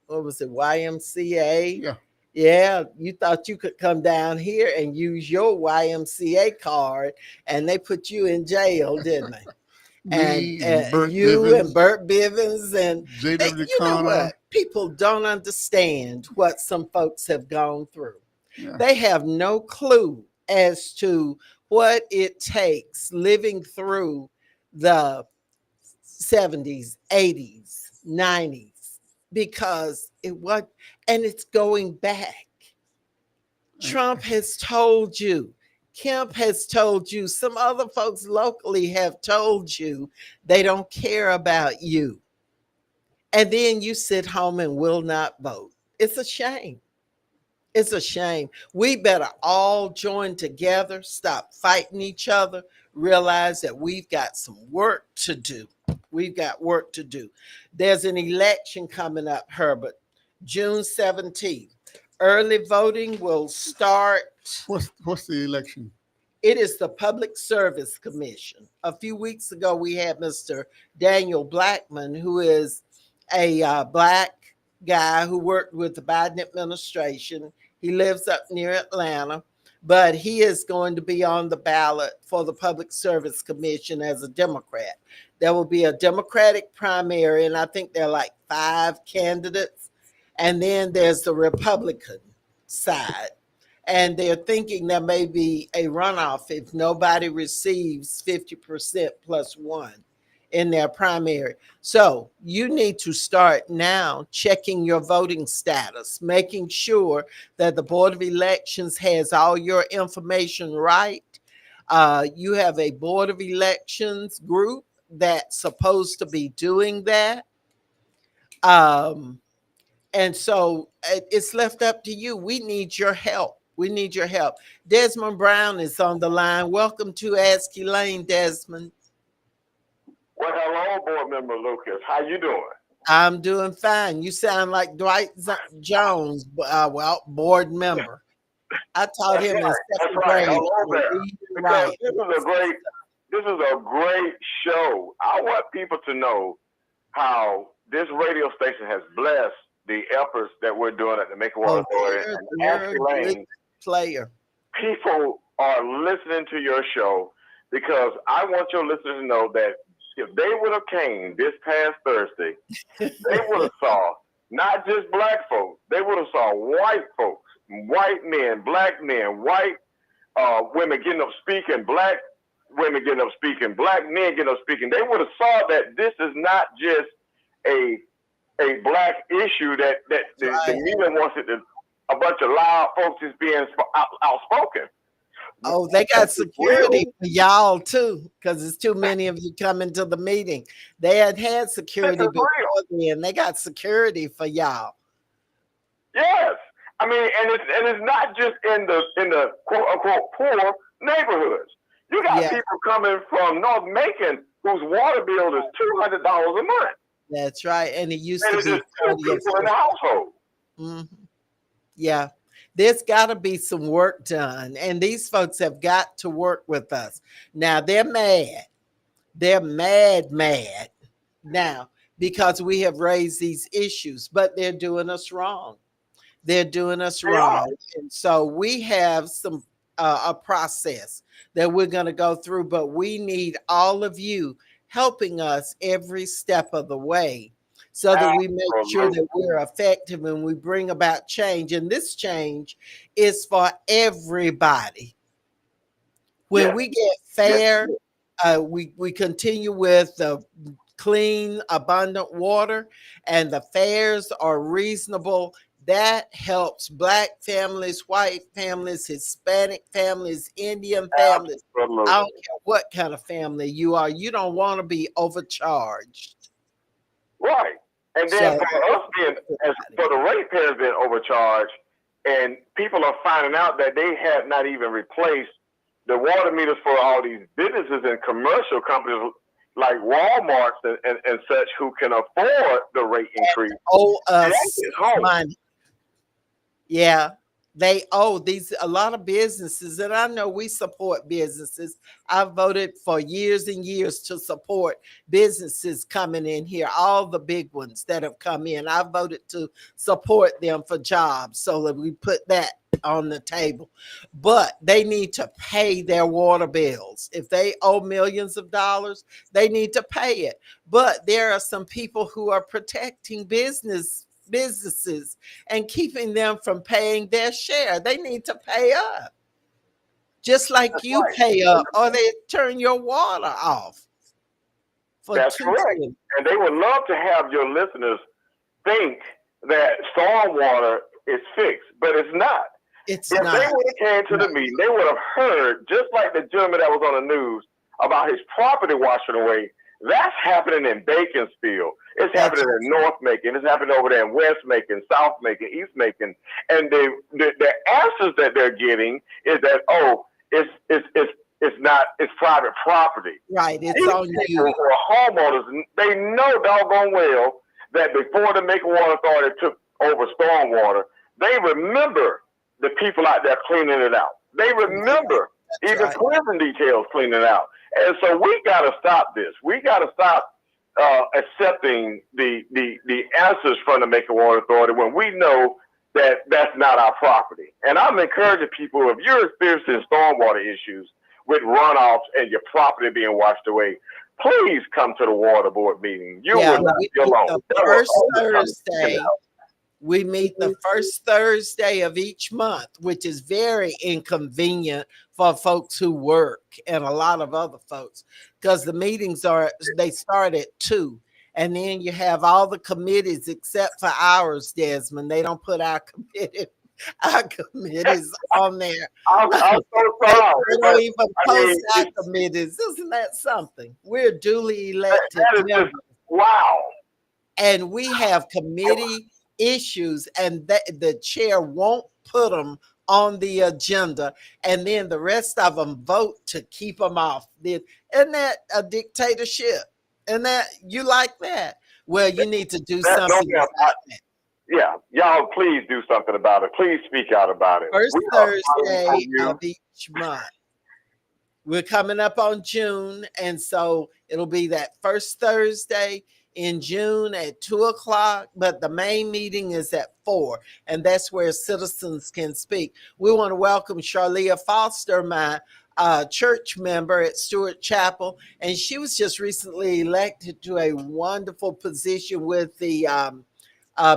what was it, YMCA? Yeah. Yeah, you thought you could come down here and use your YMCA card, and they put you in jail, didn't they? And Me and Bert you and Bivens, Bert Bivens, and J.W. you know Connor. what? People don't understand what some folks have gone through. Yeah. They have no clue as to what it takes living through the 70s, 80s, 90s, because it was, and it's going back. Trump has told you, Kemp has told you, some other folks locally have told you they don't care about you. And then you sit home and will not vote. It's a shame. It's a shame. We better all join together, stop fighting each other, realize that we've got some work to do. We've got work to do. There's an election coming up, Herbert, June 17th. Early voting will start. What's the election? It is the Public Service Commission. A few weeks ago, we had Mr. Daniel Blackman, who is a Black guy who worked with the Biden administration. He lives up near Atlanta, but he is going to be on the ballot for the Public Service Commission as a Democrat. There will be a Democratic primary, and I think there are like 5 candidates. And then there's the Republican side. And they're thinking there may be a runoff if nobody receives 50% plus one in their primary. So you need to start now checking your voting status, making sure that the Board of Elections has all your information right. You have a Board of Elections group that's supposed to be doing that. And so it's left up to you. We need your help. We need your help. Desmond Brown is on the line. Welcome to Ask Elaine, Desmond. Well, hello, board member Lucas. How you doing? I'm doing fine. You sound like Dwight Jones, well, board member. I taught him in That's second right. grade. Hello there. Because Right. this is a great show. I want people to know how this radio station has blessed the efforts that we're doing at the Make a World Authority and Ask Elaine. Player. People are listening to your show because I want your listeners to know that if they would have came this past Thursday, they would have saw not just black folks, they would have saw white folks, white men, black men, white women getting up speaking, black women getting up speaking, black men getting up speaking. They would have saw that this is not just a black issue that the media wants it to. A bunch of loud folks is being outspoken. Oh, they got security for y'all too, because it's too many of you coming to the meeting. They had security before then. They got security for y'all. Yes, I mean, and it's not just in the quote unquote poor neighborhoods. You got people coming from North Macon whose water bill is $200 a month. That's right, and it used to be just 2 people in the household. Mm-hmm. Yeah, there's got to be some work done, and these folks have got to work with us. Now they're mad. They're mad now because we have raised these issues, but they're doing us wrong. They're doing us They are. wrong. And so we have some a process that we're going to go through, but we need all of you helping us every step of the way so that we make sure Absolutely. that we're effective and we bring about change. And this change is for everybody. When Yes. we get Yes. fair, we continue with the clean, abundant water, and the fares are reasonable. That helps Black families, white families, Hispanic families, Indian families. I Absolutely. don't care what kind of family you are. You don't want to be overcharged. Right. And then So, for us being, as for the ratepayers being overcharged, and people are finding out that they have not even replaced the water meters for all these businesses and commercial companies like Walmarts and such who can afford the rate increase. owe That us is home. money. Yeah, they owe these a lot of businesses, and I know we support businesses. I voted for years and years to support businesses coming in here, all the big ones that have come in. I voted to support them for jobs, so that we put that on the table. But they need to pay their water bills. If they owe millions of dollars, they need to pay it. But there are some people who are protecting businesses and keeping them from paying their share. They need to pay up, just like That's you right. pay up, or they turn your water off for That's two correct. cents. And they would love to have your listeners think that stormwater is fixed, but it's not. It's If they not. would have came to No, the meeting, they would have heard, just like the gentleman that was on the news, about his property washing away. That's happening in Baconsfield. It's that's happening in North Macon. It's happening over there in West Macon, South Macon, East Macon. And the answers that they're getting is that, oh, it's not, it's private property. right. It's These on people you. who are homeowners, they know doggone well that before the Macon Water Authority took over stormwater, they remember the people out there cleaning it out. They remember That's even right. prison details cleaning it out. And so we got to stop this. We got to stop accepting the answers from the Macon Water Authority when we know that that's not our property. And I'm encouraging people, if you're experiencing stormwater issues with runoffs and your property being washed away, please come to the water board meeting. You Yeah, will not we be meet alone. the There will first always be somebody Thursday. We meet the first Thursday of each month, which is very inconvenient for folks who work and a lot of other folks, because the meetings they start at 2. And then you have all the committees except for ours, Desmond. They don't put our our committees on there. I'm so They sorry, don't but even I post mean, our committees. Isn't that something? We're duly elected that is just members, wow. and we have committee issues, and the chair won't put them on the agenda, and then the rest of them vote to keep them off. Isn't that a dictatorship? And that you like that? Well, you need to do That don't something have, about that. yeah, y'all, please do something about it. Please speak out about it. First We are fighting for Thursday you. of each month. We're coming up on June, and so it'll be that first Thursday in June at 2 o'clock. But the main meeting is at 4, and that's where citizens can speak. We want to welcome Charlia Foster, my church member at Stewart Chapel, and she was just recently elected to a wonderful position with the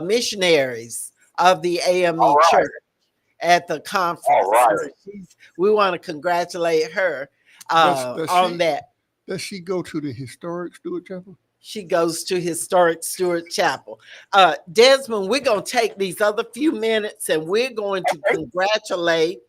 missionaries of the All AME right. Church at the All conference. right. So we want to congratulate her Does on she that. does she go to the historic Stewart Chapel? She goes to historic Stewart Chapel. Desmond, we're going to take these other few minutes and we're going to congratulate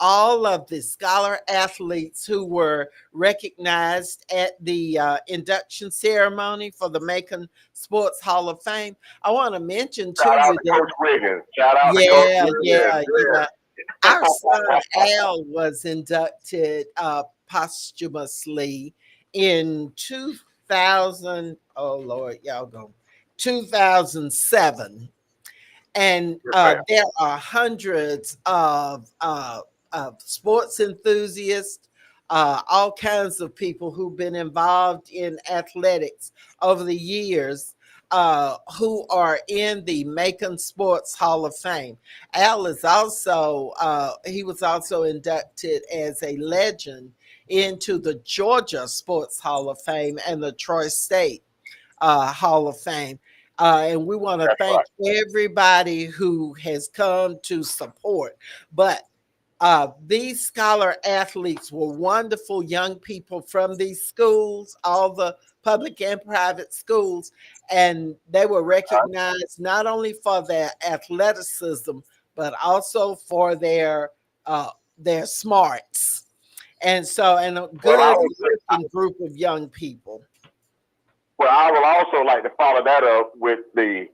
all of the scholar athletes who were recognized at the induction ceremony for the Macon Sports Hall of Fame. I want to mention to Shout out you to that, Coach Wiggins. Shout out to Coach yeah, yeah, Wiggins. yeah. Our son Al was inducted posthumously in 2000. Oh Lord, y'all go 2007, and there are hundreds of sports enthusiasts, all kinds of people who've been involved in athletics over the years, who are in the Macon Sports Hall of Fame. Al is also, he was also inducted as a legend into the Georgia Sports Hall of Fame and the Troy State Hall of Fame. And we want to That's thank right. everybody who has come to support. But these scholar athletes were wonderful young people from these schools, all the public and private schools, and they were recognized not only for their athleticism but also for their smarts. And so, and a Well, good looking group of young people. I would also like to follow that up with the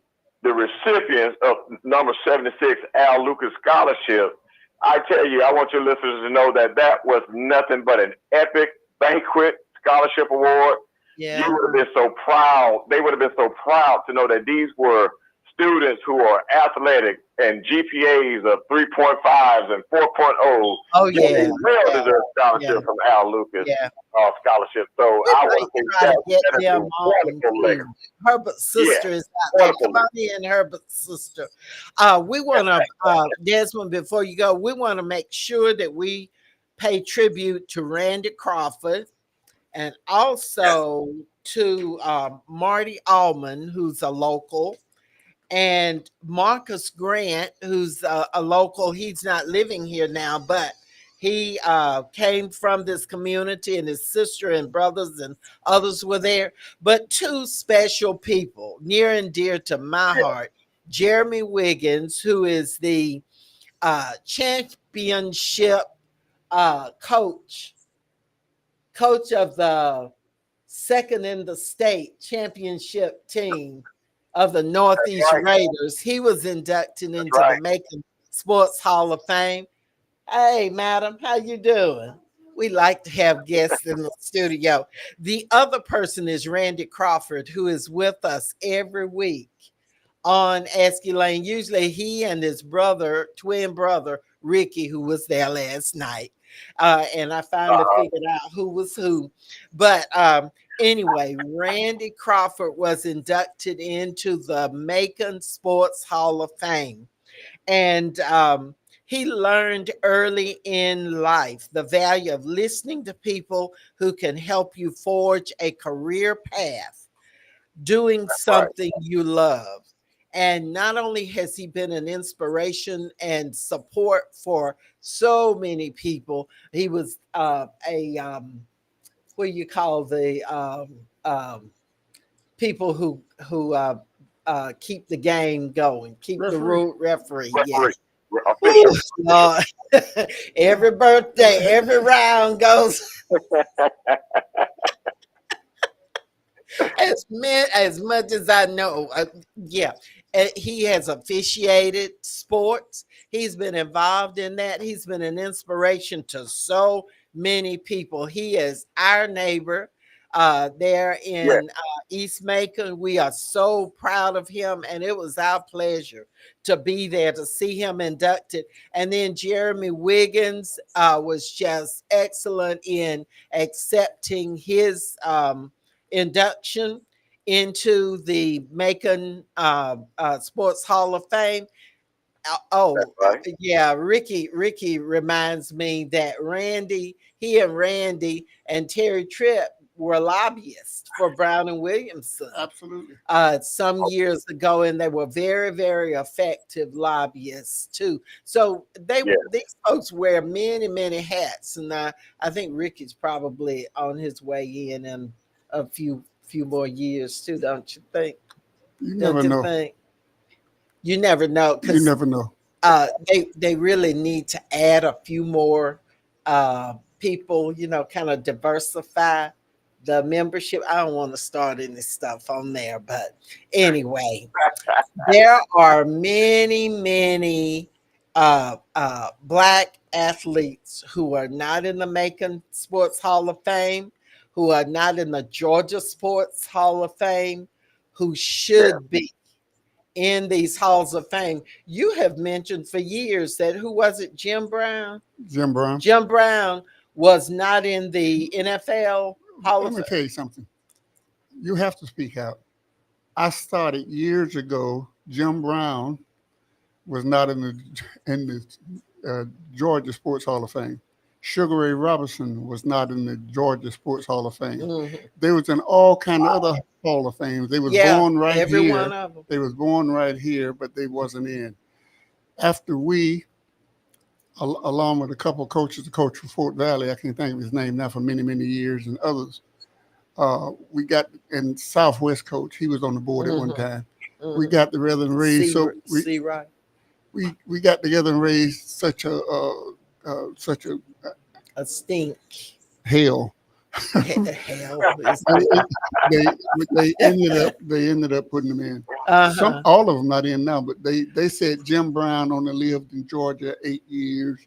recipients of number 76 Al Lucas Scholarship. I tell you, I want your listeners to know that that was nothing but an epic banquet scholarship award. You Yeah. would have been so proud. They would have been so proud to know that these were students who are athletic and GPAs of 3.5s and 4.0s Oh get a yeah. Yeah. well-deserved Yeah. scholarship from Al Lucas Yeah. scholarship. So We I might want to say try to that get that is a them on wonderful legacy. too. Herbert's Yeah, sister is out there. wonderful Come on in, Herbert's sister. We want to, Desmond, before you go, we want to make sure that we pay tribute to Randy Crawford and also to Marty Allman, who's a local, and Marcus Grant, who's a local. He's not living here now, but he came from this community, and his sister and brothers and others were there. But two special people near and dear to my heart: Jeremy Wiggins, who is the championship coach, coach of the second in the state championship team of the Northeast right. Raiders. He was inducted That's into the right. Macon Sports Hall of Fame. Hey, madam, how you doing? We like to have guests in the studio. The other person is Randy Crawford, who is with us every week on Ask Elaine. Usually he and his brother, twin brother, Ricky, who was there last night. And I finally Uh-huh. figured out who was who. But anyway, Randy Crawford was inducted into the Macon Sports Hall of Fame. And he learned early in life the value of listening to people who can help you forge a career path doing That's right. something you love. And not only has he been an inspiration and support for so many people, he was what you call the people who keep the game going, keep the rule referee. Yeah. Referee, Whew, official. Lord. Every birthday, every round goes as much as I know. Yeah, he has officiated sports. He's been involved in that. He's been an inspiration to so many people. He is our neighbor there Yes, in East Macon. We are so proud of him, and it was our pleasure to be there to see him inducted. And then Jeremy Wiggins was just excellent in accepting his induction into the Macon Sports Hall of Fame. that's right. Yeah, Ricky reminds me that he and Randy and Terry Tripp were lobbyists for Brown and Williamson. Absolutely. Some years ago, and they were very, very effective lobbyists too. So Yes, these folks wear many, many hats, and I think Ricky's probably on his way in a few more years too, don't you think? You Don't never you know. think? You never know, You because never know. they really need to add a few more people, kind of diversify the membership. I don't want to start any stuff on there, but anyway, there are many, many black athletes who are not in the Macon Sports Hall of Fame, who are not in the Georgia Sports Hall of Fame, who yes, should be in these halls of fame. You have mentioned for years that who was it, Jim Brown? Jim Brown. Jim Brown was not in the NFL Hall Let of me Fame. tell you something. You have to speak out. I started years ago. Jim Brown was not in the Georgia Sports Hall of Fame. Sugar Ray Robinson was not in the Georgia Sports Hall of Fame. Mhm. They was in all kind of other Hall of Fames. They was Yeah, born right every here. one of them. They was born right here, but they wasn't in. After we, along with a couple of coaches, the coach from Fort Valley, I can't think of his name now, for many, many years, and others, we got, and Southwest coach, he was on the board at one Mhm. time. We Mhm. got together and raised, so See right. we got together and raised such a A stink. hell. Hell. Is- they, they ended up putting them in. Uh-huh. All of them not in now, but they said Jim Brown only lived in Georgia 8 years.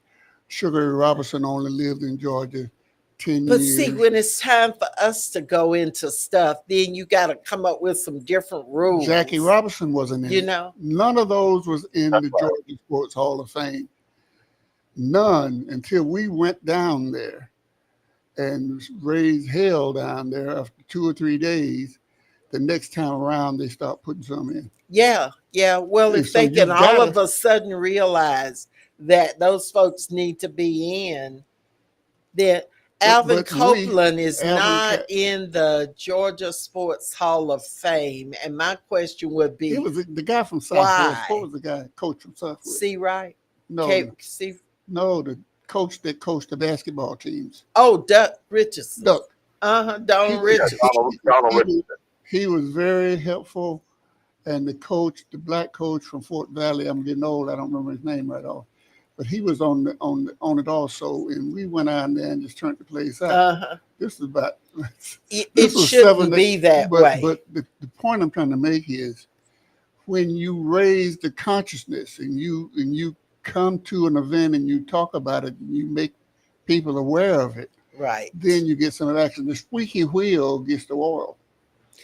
Sugar Ray Robinson only lived in Georgia 10 But years. see, when it's time for us to go into stuff, then you got to come up with some different rules. Jackie Robinson wasn't in You it. know? None of those was in the Georgia Sports Hall of Fame. None, until we went down there and raised hell down there after 2 or 3 days. The next time around, they start putting some in. Yeah. Yeah. Well, if So they you can all gotta- of a sudden realize that those folks need to be in, then Alvin but Copeland is Alvin not Ca- in the Georgia Sports Hall of Fame. And my question would be, It was the guy from Southwest. why? What was the guy, coach from Southwest? See right? No, See, no, the coach that coached the basketball teams. oh, Duck Richardson. Duck. Donald Richardson. Donald Richardson. He was very helpful, and the coach, the black coach from Fort Valley, I'm getting old, I don't remember his name right off, but he was on it also, and we went out there and just turned the place out. Uh-huh. This is about It was shouldn't be that way. But the point I'm trying to make is, when you raise the consciousness and you come to an event and you talk about it and you make people aware of it, Right. then you get some action. The squeaky wheel gets the oil.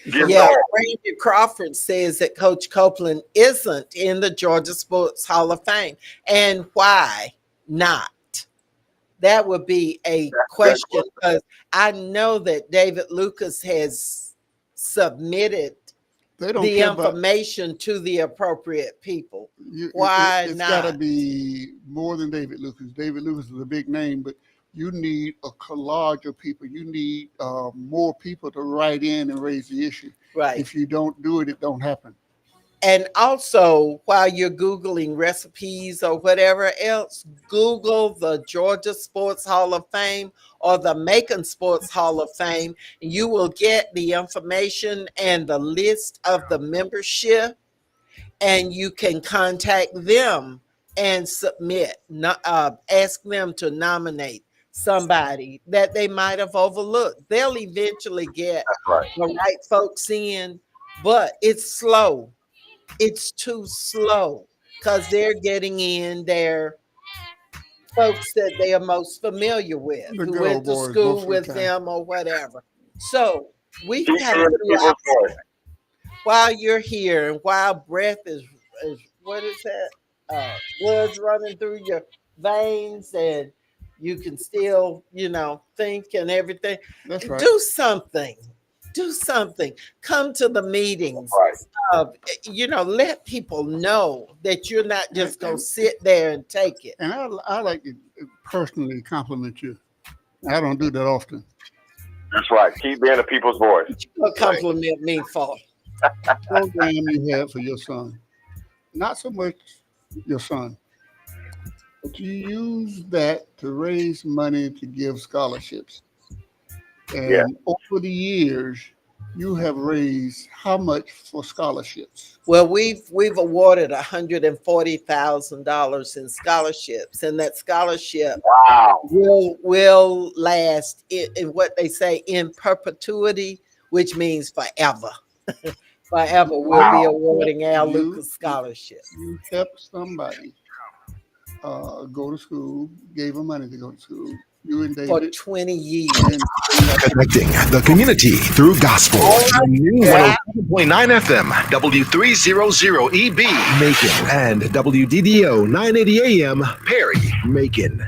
Yeah, Randy Crawford says that Coach Copeland isn't in the Georgia Sports Hall of Fame. And why not? That would be a question, because I know that David Lucas has submitted They don't the care about information to the appropriate people. you. Why It's got to not? be more than David Lucas. David Lucas is a big name, but you need a collage of people. You need more people to write in and raise the issue. Right. If you don't do it, it don't happen. And also, while you're Googling recipes or whatever else, Google the Georgia Sports Hall of Fame or the Macon Sports Hall of Fame, and you will get the information and the list of the membership, and you can contact them and submit, ask them to nominate somebody that they might have overlooked. They'll eventually get the right folks in, but it's slow. It's too slow, because they're getting in their folks that they are most familiar with, The who good went old to boys most school of the with time. them or whatever. So we've Keep got hearing to the do people's voice. while you're here and while breath is what is that? Blood's running through your veins and you can still, think and everything. That's right. Do something. Do something. Come to the meetings. Let people know that you're not just going to sit there and take it. And I like to personally compliment you. I don't do that often. That's right. Keep being the people's voice. What you going to compliment me for? The program you had for your son, not so much your son, but you use that to raise money to give scholarships. And over the years, you have raised how much for scholarships? Well, we've awarded $140,000 in scholarships, and that scholarship will last in what they say in perpetuity, which means forever. Forever, we'll be awarding Al Lucas scholarships. You helped somebody go to school, gave them money to go to school. You and For David. 20 years. Connecting the community through gospel. The new 107.9 FM, W300EB, Macon, and WDDO 980 AM, Perry, Macon.